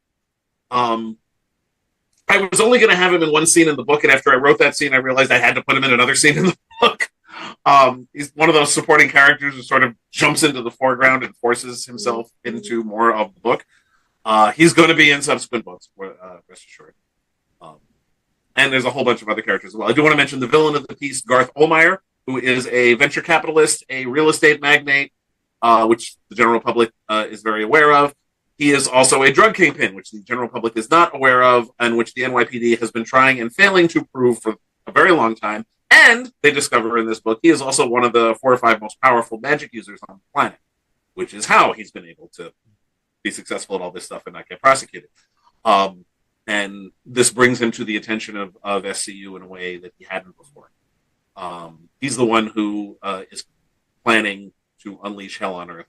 I was only going to have him in one scene in the book, and after I wrote that scene, I realized I had to put him in another scene in the book. He's one of those supporting characters who sort of jumps into the foreground and forces himself into more of the book. He's going to be in subsequent books, rest assured. And there's a whole bunch of other characters as well. I do want to mention the villain of the piece, Garth Ohlmeyer, who is a venture capitalist, a real estate magnate, which the general public is very aware of. He is also a drug kingpin, which the general public is not aware of, and which the NYPD has been trying and failing to prove for a very long time. And they discover in this book, he is also one of the 4 or 5 most powerful magic users on the planet, which is how he's been able to be successful at all this stuff and not get prosecuted. And this brings him to the attention of SCU in a way that he hadn't before. He's the one who is planning to unleash hell on Earth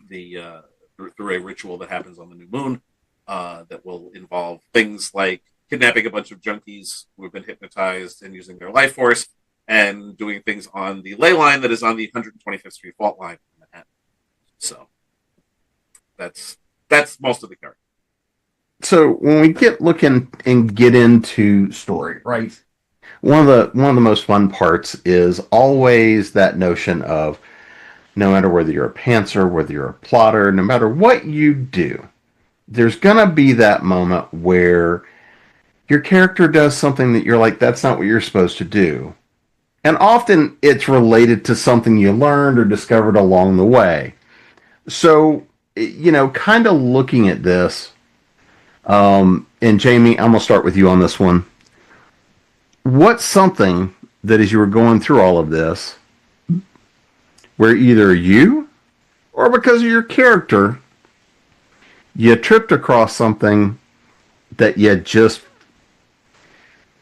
through a ritual that happens on the new moon that will involve things like kidnapping a bunch of junkies who have been hypnotized and using their life force, and doing things on the ley line that is on the 125th Street fault line in Manhattan. So that's most of the character. So when we get into story, right? One of the most fun parts is always that notion of no matter whether you're a pantser, whether you're a plotter, no matter what you do, there's gonna be that moment where your character does something that you're like, that's not what you're supposed to do. And often it's related to something you learned or discovered along the way. So, kind of looking at this, and Jamie, I'm going to start with you on this one. What's something that as you were going through all of this, where either you or because of your character, you tripped across something that you just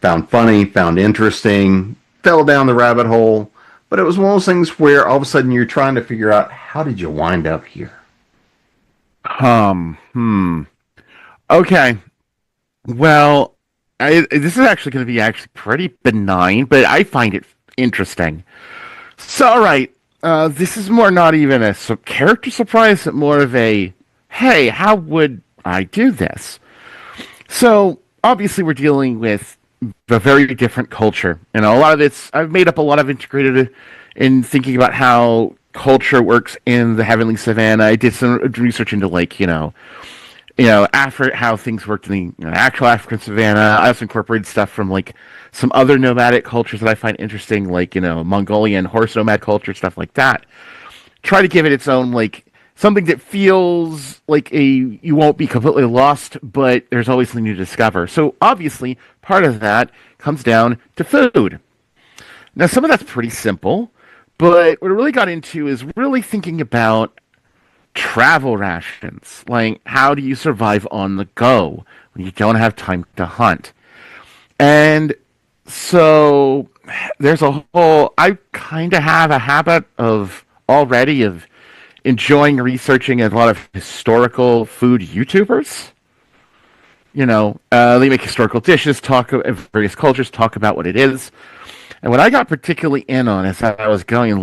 found funny, found interesting, fell down the rabbit hole, but it was one of those things where all of a sudden you're trying to figure out, how did you wind up here? Okay. Well, this is actually going to be pretty benign, but I find it interesting. So, all right, this is more not even a character surprise, but more of a, hey, how would I do this? So, obviously, we're dealing with a very different culture. A lot of it's, I've made up a lot of integrated in thinking about how culture works in the Heavenly Savannah. I did some research into, how things worked in the actual African Savannah. I also incorporated stuff from some other nomadic cultures that I find interesting, Mongolian horse nomad culture, stuff like that. Try to give it its own something that feels like you won't be completely lost, but there's always something to discover. So obviously, part of that comes down to food. Now, some of that's pretty simple, but what I really got into is really thinking about travel rations. How do you survive on the go when you don't have time to hunt? And so there's I kind of have a habit of enjoying researching a lot of historical food YouTubers. They make historical dishes, various cultures, talk about what it is. And what I got particularly in on is that I was going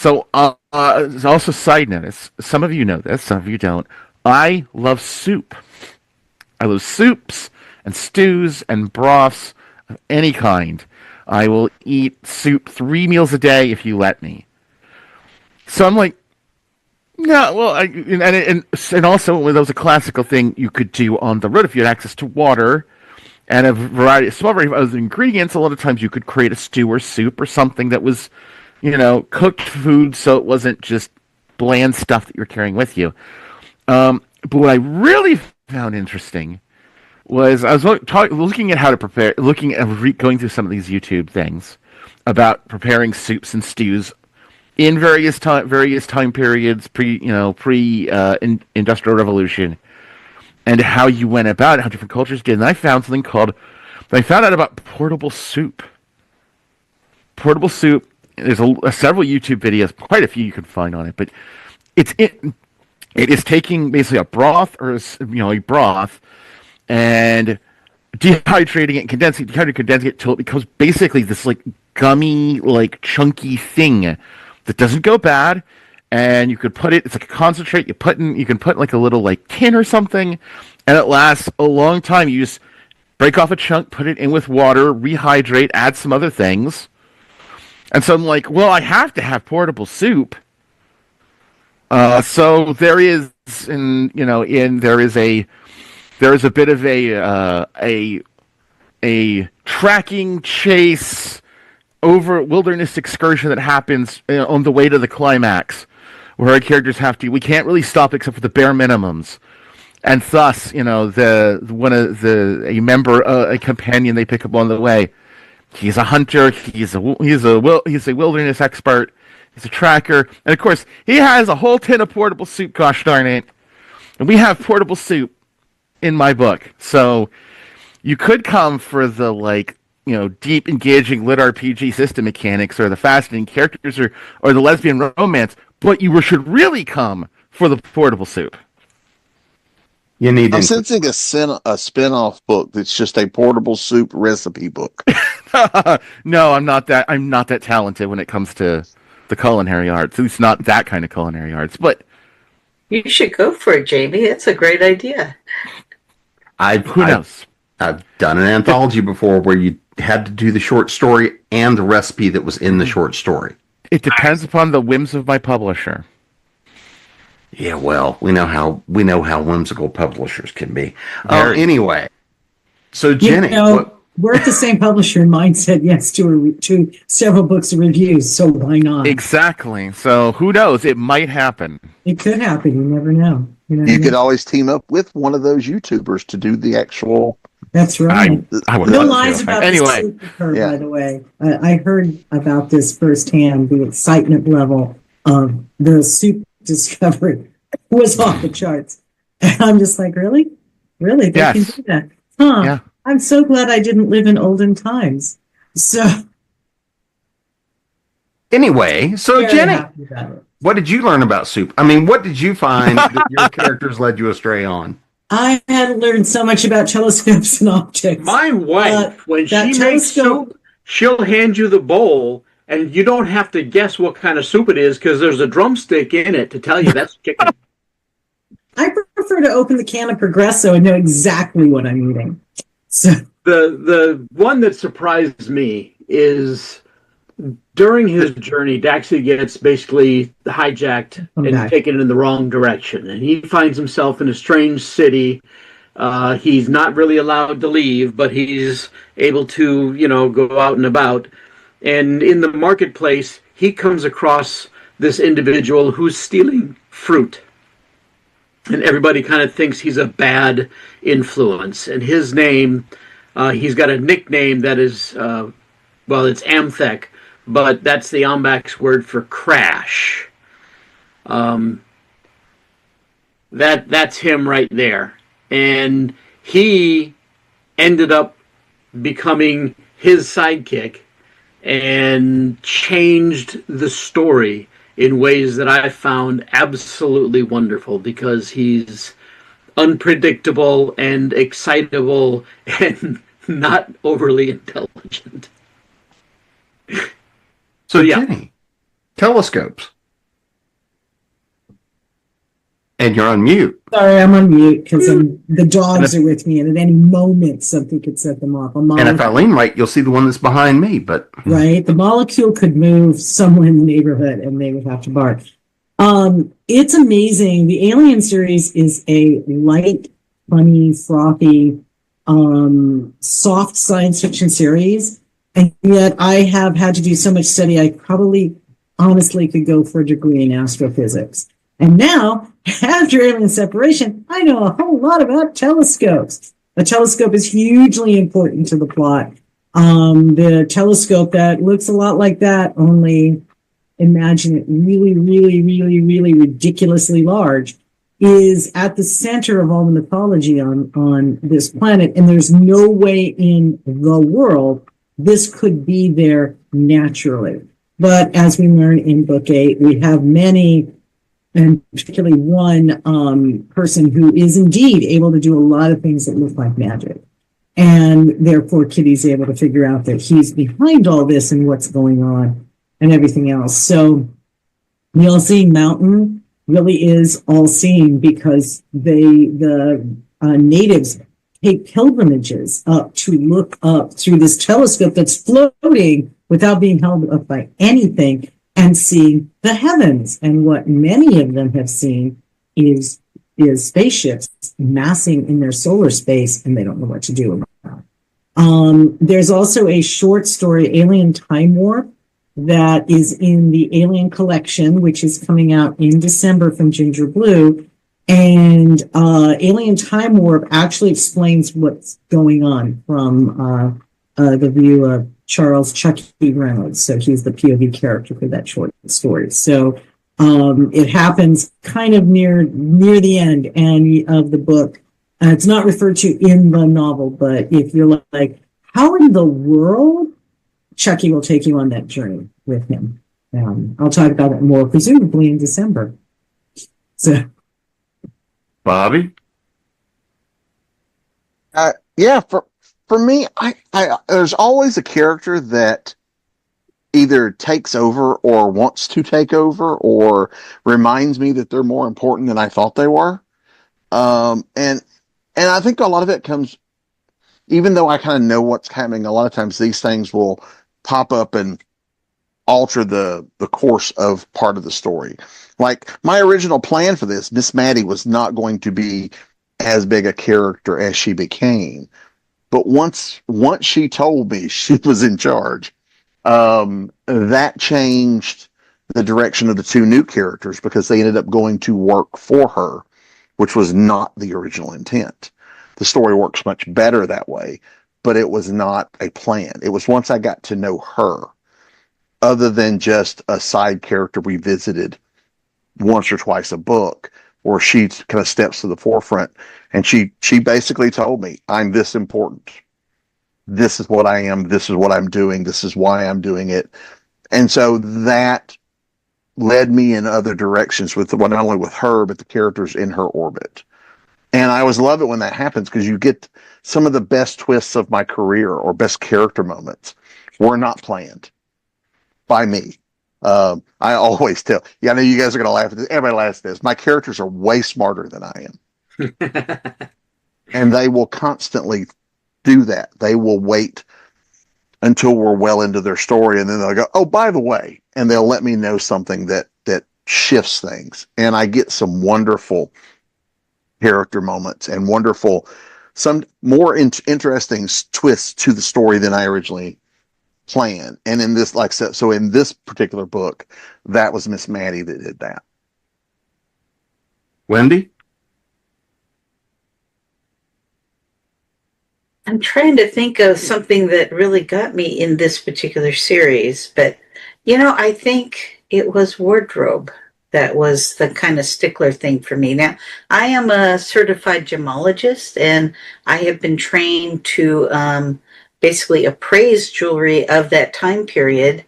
also side notice, some of you know this, some of you don't. I love soup. I love soups and stews and broths of any kind. I will eat soup 3 meals a day if you let me. So I'm no, well, and also there was a classical thing you could do on the road if you had access to water and a small variety of other ingredients. A lot of times you could create a stew or soup or something that was, cooked food, so it wasn't just bland stuff that you're carrying with you. But what I really found interesting was I was looking at how to prepare, looking at going through some of these YouTube things about preparing soups and stews in various time periods, industrial revolution, and how you went about it, how different cultures did. And I found out about portable soup. Portable soup. There's several YouTube videos, quite a few you can find on it, but it is taking basically a broth a broth and dehydrating it, condensing it till it becomes basically this like gummy, like chunky thing that doesn't go bad. And you could put it, it's like a concentrate, you can put like a little like tin or something, and it lasts a long time. You just break off a chunk, put it in with water, rehydrate, add some other things. And so I'm like, well, I have to have portable soup. So there is, there is a bit of a tracking chase over wilderness excursion that happens on the way to the climax, where our characters we can't really stop except for the bare minimums, and thus, a companion they pick up on the way. He's a hunter. He's a wilderness expert. He's a tracker, and of course, he has a whole tin of portable soup. Gosh darn it! And we have portable soup in my book, so you could come for the deep, engaging lit RPG system mechanics, or the fascinating characters, or the lesbian romance, but you should really come for the portable soup. I'm sensing a spin-off book that's just a portable soup recipe book. No, I'm not that talented when it comes to the culinary arts. At least not that kind of culinary arts. But you should go for it, Jamie. It's a great idea. Who knows? I've done an anthology before where you had to do the short story and the recipe that was in the short story. It depends upon the whims of my publisher. Yeah, well, we know how whimsical publishers can be. Anyway, so Jenny, we're at the same publisher, and mine said yes to several books of reviews, so why not? Exactly. So who knows? It might happen. It could happen. You never know. You could always team up with one of those YouTubers to do the actual. That's right. I would no lies about anyway. The super, by the way. I heard about this firsthand. The excitement level of the soup discovery was off the charts. And I'm just like, really? They can do that? Huh. Yeah. I'm so glad I didn't live in olden times. So anyway, Jenny, what did you learn about soup? I mean, what did you find that your characters led you astray on? I had learned so much about telescopes and objects. My wife, when she makes soup, she'll hand you the bowl, and you don't have to guess what kind of soup it is because there's a drumstick in it to tell you that's chicken. I prefer to open the can of Progresso and know exactly what I'm eating. So the one that surprised me is during his journey, Daxi gets basically hijacked and taken in the wrong direction, and he finds himself in a strange city. He's not really allowed to leave, but he's able to, go out and about. And in the marketplace, he comes across this individual who's stealing fruit. And everybody kind of thinks he's a bad influence. And his name, he's got a nickname that is, it's Amthek, but that's the Ombak's word for crash. That's him right there. And he ended up becoming his sidekick and changed the story in ways that I found absolutely wonderful, because he's unpredictable and excitable and not overly intelligent. So Jenny, telescopes. And you're on mute. Sorry, I'm on mute because the dogs are with me, and at any moment something could set them off. And if I lean right, you'll see the one that's behind me. But right, the molecule could move somewhere in the neighborhood, and they would have to bark. It's amazing. The Alien series is a light, funny, frothy, soft science fiction series, and yet I have had to do so much study. I probably, honestly, could go for a degree in astrophysics. And now, after alien separation, I know a whole lot about telescopes. A telescope is hugely important to the plot. The telescope that looks a lot like that, only imagine it really, really, really, really ridiculously large, is at the center of all the mythology on this planet. And there's no way in the world this could be there naturally. But as we learn in book 8, we have many, and particularly one person who is indeed able to do a lot of things that look like magic. And therefore, Kitty's able to figure out that he's behind all this and what's going on and everything else. So the All-Seeing Mountain really is all-seeing because the natives take pilgrimages up to look up through this telescope that's floating without being held up by anything and seeing the heavens. And what many of them have seen is spaceships massing in their solar space, and they don't know what to do about it. There's also a short story, Alien Time Warp, that is in the Alien Collection, which is coming out in December from Ginger Blue. And Alien Time Warp actually explains what's going on from the view of Charles Chucky Reynolds. So he's the POV character for that short story. So it happens kind of near the end of the book. It's not referred to in the novel, but if you're like, how in the world? Chucky will take you on that journey with him. I'll talk about it more, presumably in December. So, Bobby? Yeah, for me, I there's always a character that either takes over or wants to take over or reminds me that they're more important than I thought they were. And I think a lot of it comes, even though I kind of know what's happening, a lot of times these things will pop up and alter the course of part of the story. Like my original plan for this, Miss Maddie was not going to be as big a character as she became. But once she told me she was in charge, that changed the direction of the two new characters because they ended up going to work for her, which was not the original intent. The story works much better that way, but it was not a plan. It was once I got to know her, other than just a side character we visited once or twice a book, where she kind of steps to the forefront, and she basically told me, I'm this important. This is what I am. This is what I'm doing. This is why I'm doing it. And so that led me in other directions with not only with her, but the characters in her orbit. And I always love it when that happens because you get some of the best twists of my career or best character moments were not planned by me. I always tell, I know you guys are going to laugh at this. Everybody laughs at this. My characters are way smarter than I am. And they will constantly do that. They will wait until we're well into their story, and then they'll go, oh, by the way, and they'll let me know something that shifts things. And I get some wonderful character moments and some more interesting twists to the story than I originally planned. And in this, like I said, so in this particular book, that was Miss Maddie that did that. Wendy? I'm trying to think of something that really got me in this particular series, but I think it was wardrobe that was the kind of stickler thing for me. Now, I am a certified gemologist, and I have been trained to basically appraise jewelry of that time period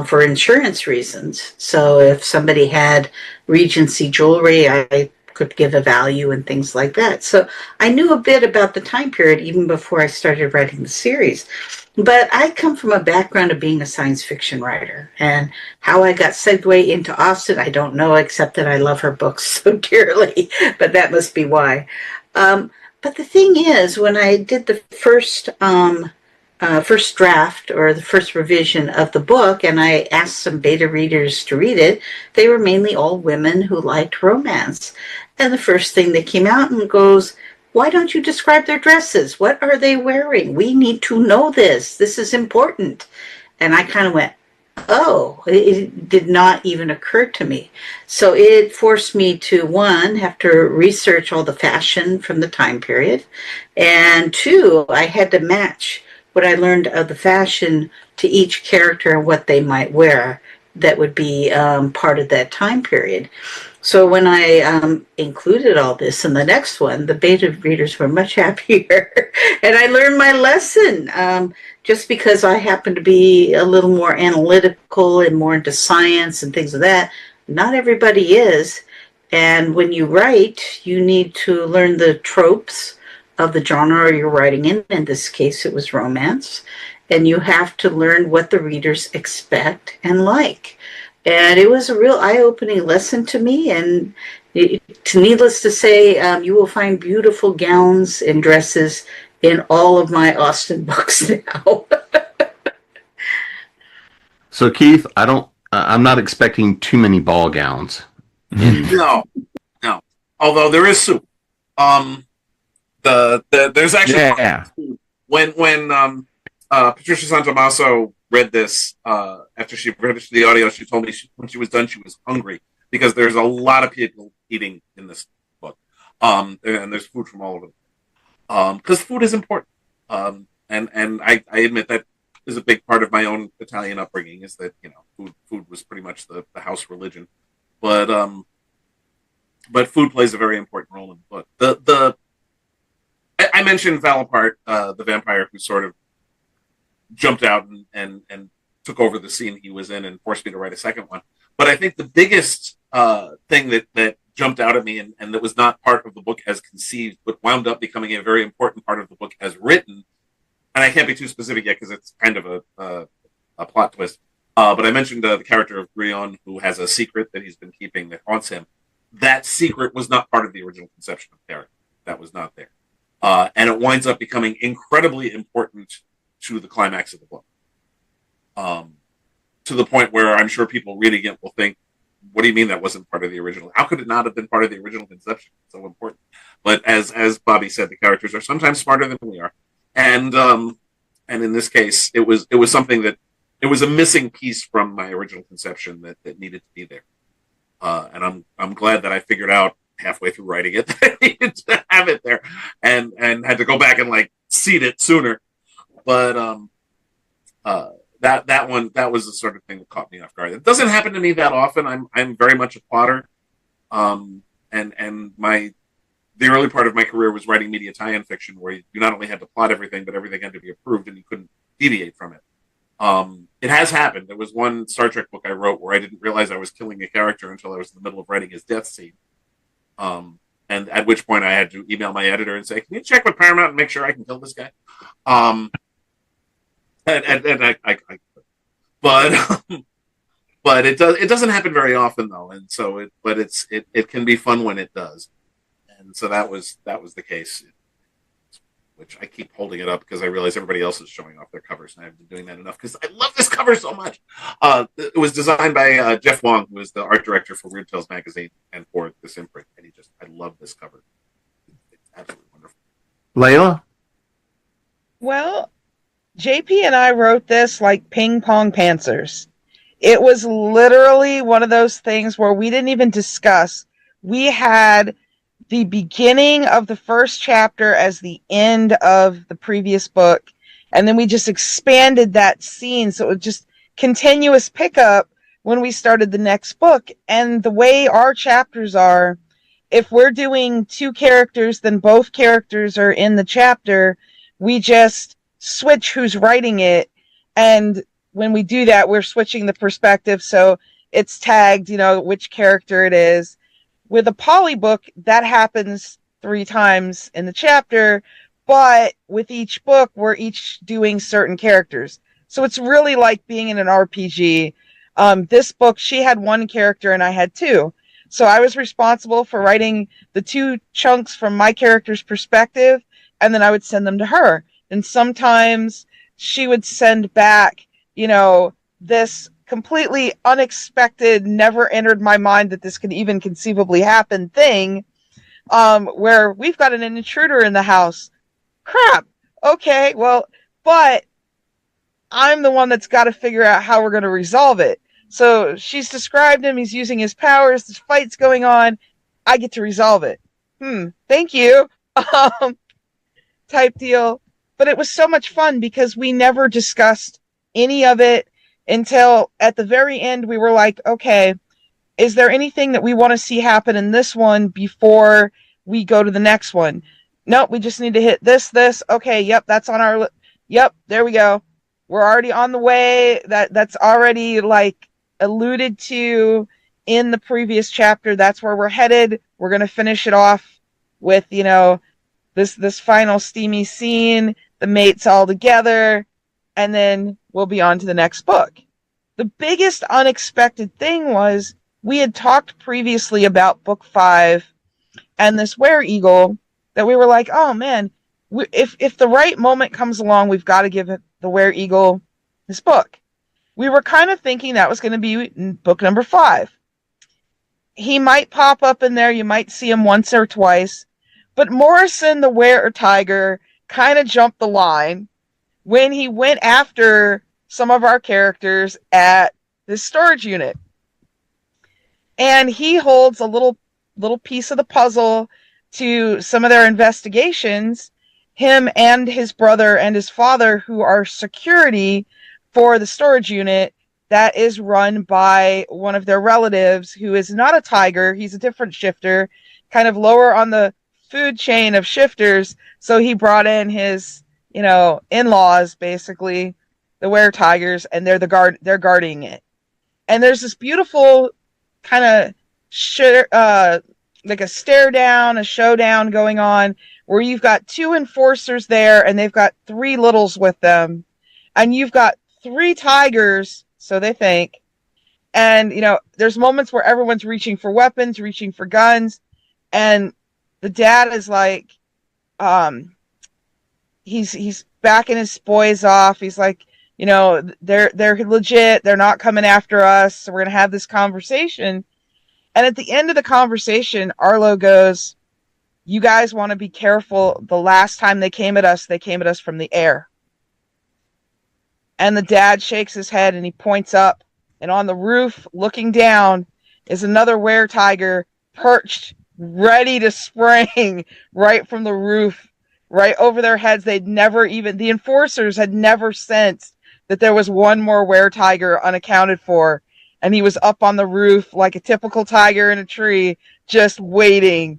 for insurance reasons. So if somebody had Regency jewelry, I could give a value and things like that. So I knew a bit about the time period even before I started writing the series. But I come from a background of being a science fiction writer, and how I got segued into Austen, I don't know, except that I love her books so dearly, but that must be why. But the thing is, when I did the first draft or the first revision of the book, and I asked some beta readers to read it, they were mainly all women who liked romance. And the first thing that came out and goes, why don't you describe their dresses? What are they wearing? We need to know this. This is important. And I kind of went, oh, it did not even occur to me. So it forced me to, one, have to research all the fashion from the time period, and two, I had to match what I learned of the fashion to each character and what they might wear that would be part of that time period. So when I included all this in the next one, the beta readers were much happier. And I learned my lesson. Just because I happen to be a little more analytical and more into science and things of that, not everybody is. And when you write, you need to learn the tropes of the genre you're writing in. In this case, it was romance. And you have to learn what the readers expect and like. And it was a real eye-opening lesson to me. And needless to say, you will find beautiful gowns and dresses in all of my Austen books now. So Keith, I'm not expecting too many ball gowns. No. Although there is soup. There's actually when Patricia Santomaso read this after she finished the audio, she told me when she was done she was hungry because there's a lot of people eating in this book, and there's food from all over the because food is important. And I admit that is a big part of my own Italian upbringing is that, food was pretty much the house religion. But food plays a very important role in the book. I mentioned Valapart, the vampire who sort of jumped out and took over the scene he was in and forced me to write a second one. But I think the biggest thing that jumped out at me and that was not part of the book as conceived, but wound up becoming a very important part of the book as written. And I can't be too specific yet because it's kind of a plot twist. But I mentioned the character of Grion, who has a secret that he's been keeping that haunts him. That secret was not part of the original conception of the character. That was not there. And it winds up becoming incredibly important to the climax of the book. To the point where I'm sure people reading it will think, what do you mean that wasn't part of the original? How could it not have been part of the original conception? It's so important. But as Bobby said, the characters are sometimes smarter than we are. And in this case, it was something that it was a missing piece from my original conception that needed to be there. And I'm glad that I figured out halfway through writing it that I needed to have it there and had to go back and seed it sooner. But that was the sort of thing that caught me off guard. It doesn't happen to me that often. I'm very much a plotter. And the early part of my career was writing media tie-in fiction where you not only had to plot everything, but everything had to be approved and you couldn't deviate from it. It has happened. There was one Star Trek book I wrote where I didn't realize I was killing a character until I was in the middle of writing his death scene. And at which point I had to email my editor and say, can you check with Paramount and make sure I can kill this guy? But it doesn't happen very often though. And so it can be fun when it does. And so that was the case, which I keep holding it up because I realize everybody else is showing off their covers, and I've been doing that enough because I love this cover so much. It was designed by Jeff Wong, who is the art director for Weird Tales magazine and for this imprint, and I love this cover. It's absolutely wonderful. Layla? Well, JP and I wrote this like ping pong pantsers. It was literally one of those things where we didn't even discuss. We had the beginning of the first chapter as the end of the previous book, and then we just expanded that scene so it was just continuous pickup when we started the next book. And the way our chapters are, if we're doing two characters, then both characters are in the chapter. We just switch who's writing it, and when we do that, we're switching the perspective, so it's tagged, which character it is. With a polybook, that happens 3 times in the chapter, but with each book, we're each doing certain characters. So it's really like being in an RPG. This book, she had 1 character and I had 2. So I was responsible for writing the 2 chunks from my character's perspective, and then I would send them to her. And sometimes she would send back, this completely unexpected, never entered my mind that this could even conceivably happen thing, where we've got an intruder in the house. Crap. Okay, well, but I'm the one that's got to figure out how we're going to resolve it. So she's described him. He's using his powers. This fight's going on. I get to resolve it. Thank you. Type deal. But it was so much fun because we never discussed any of it until at the very end we were like, okay, is there anything that we want to see happen in this one before we go to the next one? Nope, we just need to hit this. Okay, yep, that's on our yep, there we go. We're already on the way. That's already like alluded to in the previous chapter. That's where we're headed. We're going to finish it off with, this final steamy scene, the mates all together, and then we'll be on to the next book. The biggest unexpected thing was we had talked previously about book 5 and this were-eagle that we were like, oh man, if the right moment comes along, we've got to give the were-eagle this book. We were kind of thinking that was going to be book number 5. He might pop up in there. You might see him once or twice. But Morrison, the were-tiger, kind of jumped the line when he went after some of our characters at this storage unit. And he holds a little piece of the puzzle to some of their investigations. Him and his brother and his father, who are security for the storage unit that is run by one of their relatives who is not a tiger. He's a different shifter, kind of lower on the food chain of shifters. So he brought in his, in-laws, basically, the were-tigers, and they're guarding it. And there's this beautiful kind of like a stare down, a showdown going on where you've got 2 enforcers there and they've got 3 littles with them. And you've got 3 tigers, so they think. And, there's moments where everyone's reaching for weapons, reaching for guns. And the dad is like, he's backing his boys off. He's like, they're legit. They're not coming after us. So we're going to have this conversation. And at the end of the conversation, Arlo goes, you guys want to be careful. The last time they came at us from the air. And the dad shakes his head and he points up. And on the roof, looking down, is another were-tiger perched, ready to spring right from the roof, right over their heads. The enforcers had never sensed that there was one more were-tiger unaccounted for. And he was up on the roof like a typical tiger in a tree, just waiting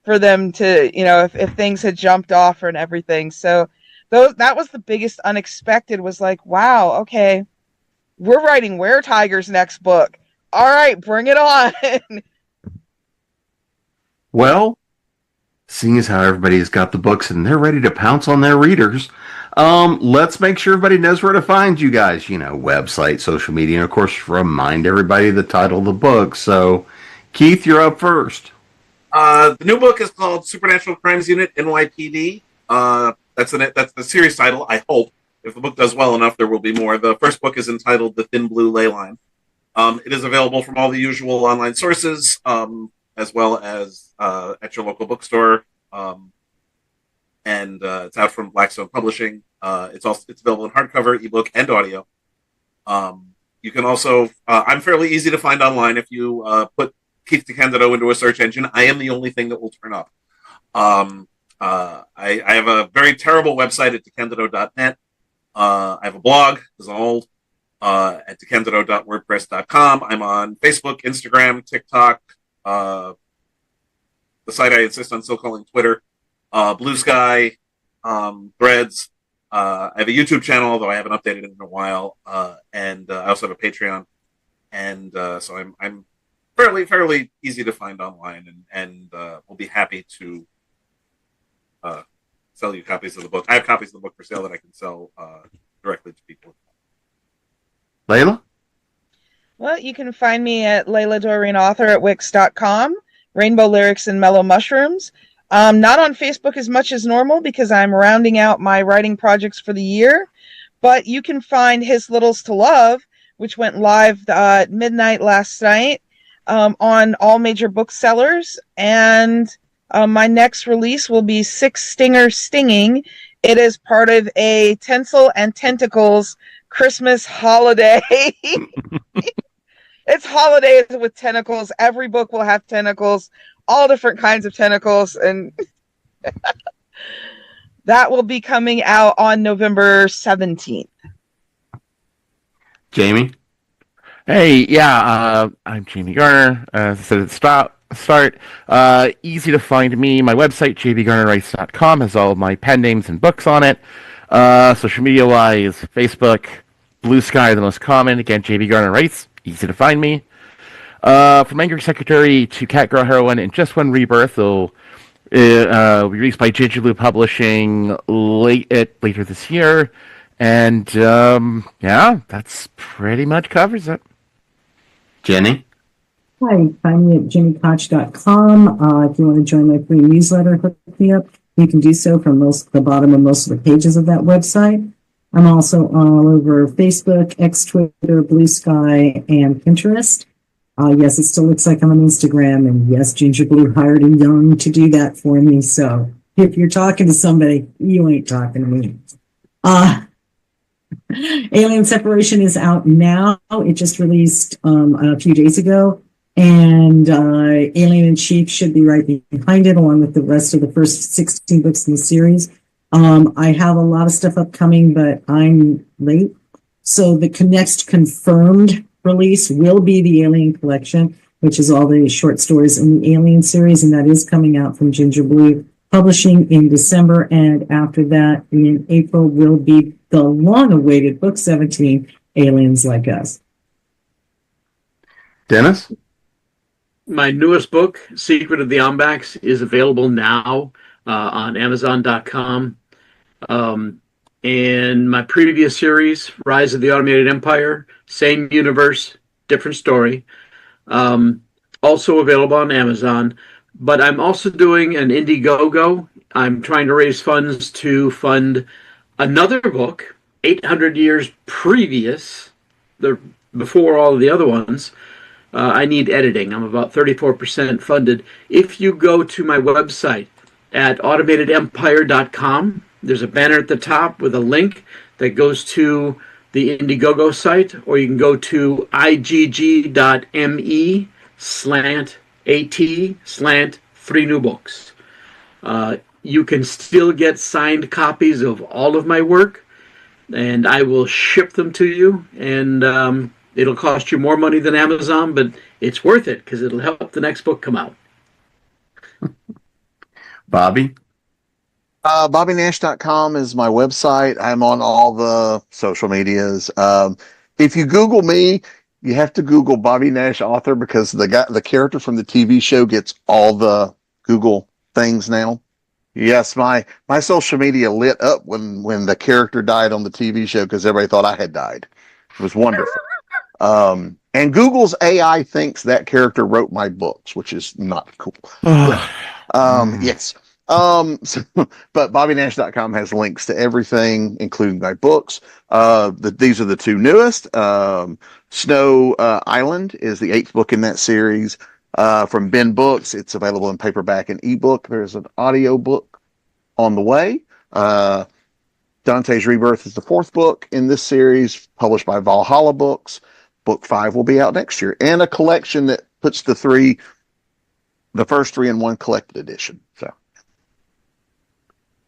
for them to, if things had jumped off and everything. So that was the biggest unexpected, was like, wow, okay, we're writing were-tigers next book. All right, bring it on. Well, seeing as how everybody's got the books and they're ready to pounce on their readers, let's make sure everybody knows where to find you guys. Website, social media, and of course, remind everybody the title of the book. So, Keith, you're up first. The new book is called Supernatural Crimes Unit NYPD. That's the series title. I hope if the book does well enough, there will be more. The first book is entitled The Thin Blue Ley Line. It is available from all the usual online sources, as well as at your local bookstore. And it's out from Blackstone Publishing. It's available in hardcover, ebook, and audio. You can also, I'm fairly easy to find online. If you put Keith DeCandido into a search engine, I am the only thing that will turn up. I have a very terrible website at decandido.net. I have a blog, it's old, at decandido.wordpress.com. I'm on Facebook, Instagram, TikTok, the site I insist on still calling Twitter, Blue Sky, Threads. I have a YouTube channel, although I haven't updated it in a while, and I also have a Patreon. And so I'm fairly easy to find online, and we'll be happy to sell you copies of the book. I have copies of the book for sale that I can sell directly to people. Layla? Well, you can find me at Layla Dorine Author at Wix.com, Rainbow Lyrics and Mellow Mushrooms. Not on Facebook as much as normal because I'm rounding out my writing projects for the year, but you can find His Littles to Love, which went live at midnight last night, on all major booksellers, and my next release will be Six Stingers Stinging. It is part of a Tinsel and Tentacles Christmas holiday. It's holidays with tentacles. Every book will have tentacles, all different kinds of tentacles, and that will be coming out on November 17th. Jamie? Hey, yeah, I'm Jamie Garner. As I said at the start, easy to find me. My website, jbgarnerwrites.com, has all of my pen names and books on it. Social media-wise, Facebook, Blue Sky, the most common. Again, JB Garner Writes, easy to find me. From Angry Secretary to Cat Girl Heroine and Just One Rebirth, will be released by Ginger Blue Publishing later this year. And, yeah, that's pretty much covers it. Jenny? Hi, find me at jimmykoch.com. If you want to join my free newsletter, hook me up. You can do so from the bottom of most of the pages of that website. I'm also all over Facebook, X, Twitter, Blue Sky, and Pinterest. Yes, it still looks like I'm on Instagram, and yes, Ginger Blue hired a young to do that for me. So if you're talking to somebody, you ain't talking to me. Alien Separation is out now. It just released a few days ago, and Alien in Chief should be right behind it, along with the rest of the first 16 books in the series. I have a lot of stuff upcoming, but I'm late. So the next confirmed release will be the Alien Collection, which is all the short stories in the Alien series, and that is coming out from Ginger Blue Publishing in December. And after that, in April, will be the long-awaited Book 17, Aliens Like Us. Dennis? My newest book, Secret of the Ombax, is available now on Amazon.com. And my previous series, Rise of the Automated Empire, same universe, different story, also available on Amazon. But I'm also doing an Indiegogo. I'm trying to raise funds to fund another book, 800 years previous, before all of the other ones. I need editing. I'm about 34% funded. If you go to my website at automatedempire.com, there's a banner at the top with a link that goes to the Indiegogo site, or you can go to igg.me/at/3 new books. You can still get signed copies of all of my work, and I will ship them to you. And it'll cost you more money than Amazon, but it's worth it because it'll help the next book come out. Bobby? BobbyNash.com is my website. I'm on all the social medias. If you Google me, you have to Google Bobby Nash author, because the character from the TV show gets all the Google things now. Yes, my social media lit up when the character died on the TV show, because everybody thought I had died. It was wonderful. And Google's AI thinks that character wrote my books, which is not cool. Yes. But BobbyNash.com has links to everything, including my books. These are the two newest. Snow Island is the 8th book in that series. From Ben Books, it's available in paperback and ebook. There's an audio book on the way. Dante's Rebirth is the 4th book in this series, published by Valhalla Books. Book 5 will be out next year, and a collection that puts the first 3 in one collected edition. So,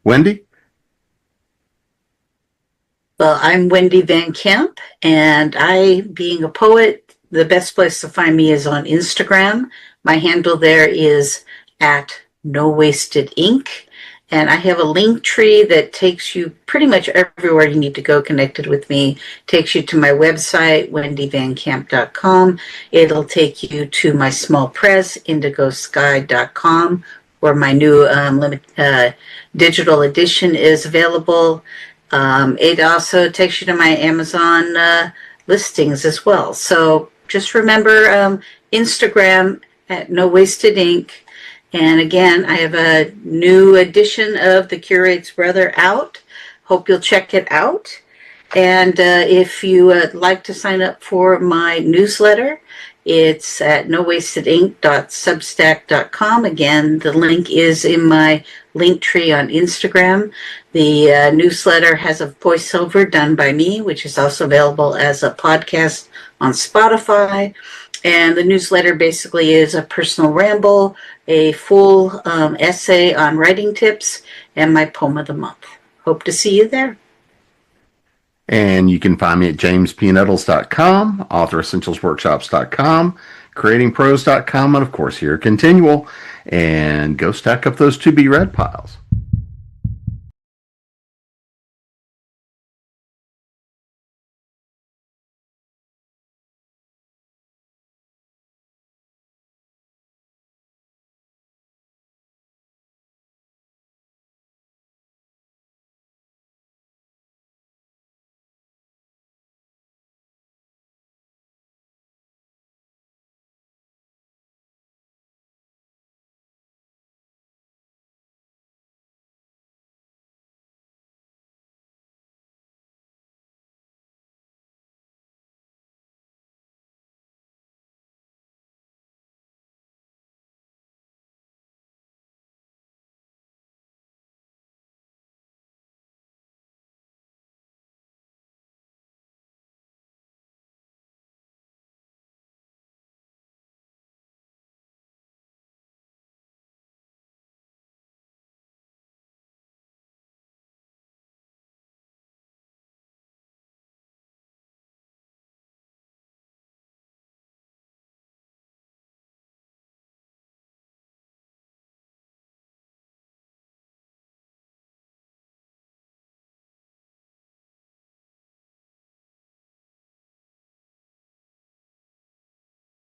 Wendy? Well, I'm Wendy Van Camp, and being a poet, the best place to find me is on Instagram. My handle there is @NoWastedInk. And I have a link tree that takes you pretty much everywhere you need to go connected with me. Takes you to my website, wendyvancamp.com. It'll take you to my small press, indigosky.com, where my new digital edition is available. It also takes you to my Amazon listings as well. So just remember Instagram @NoWastedInk. And again, I have a new edition of The Curate's Brother out. Hope you'll check it out. And if you would like to sign up for my newsletter, it's at nowastedink.substack.com. Again, the link is in my link tree on Instagram. The newsletter has a voiceover done by me, which is also available as a podcast on Spotify. And the newsletter basically is a personal ramble, a full essay on writing tips, and my poem of the month. Hope to see you there. And you can find me at jamespnettles.com, authoressentialsworkshops.com, creatingpros.com, and of course here at ConTinual. And go stack up those to-be-read piles.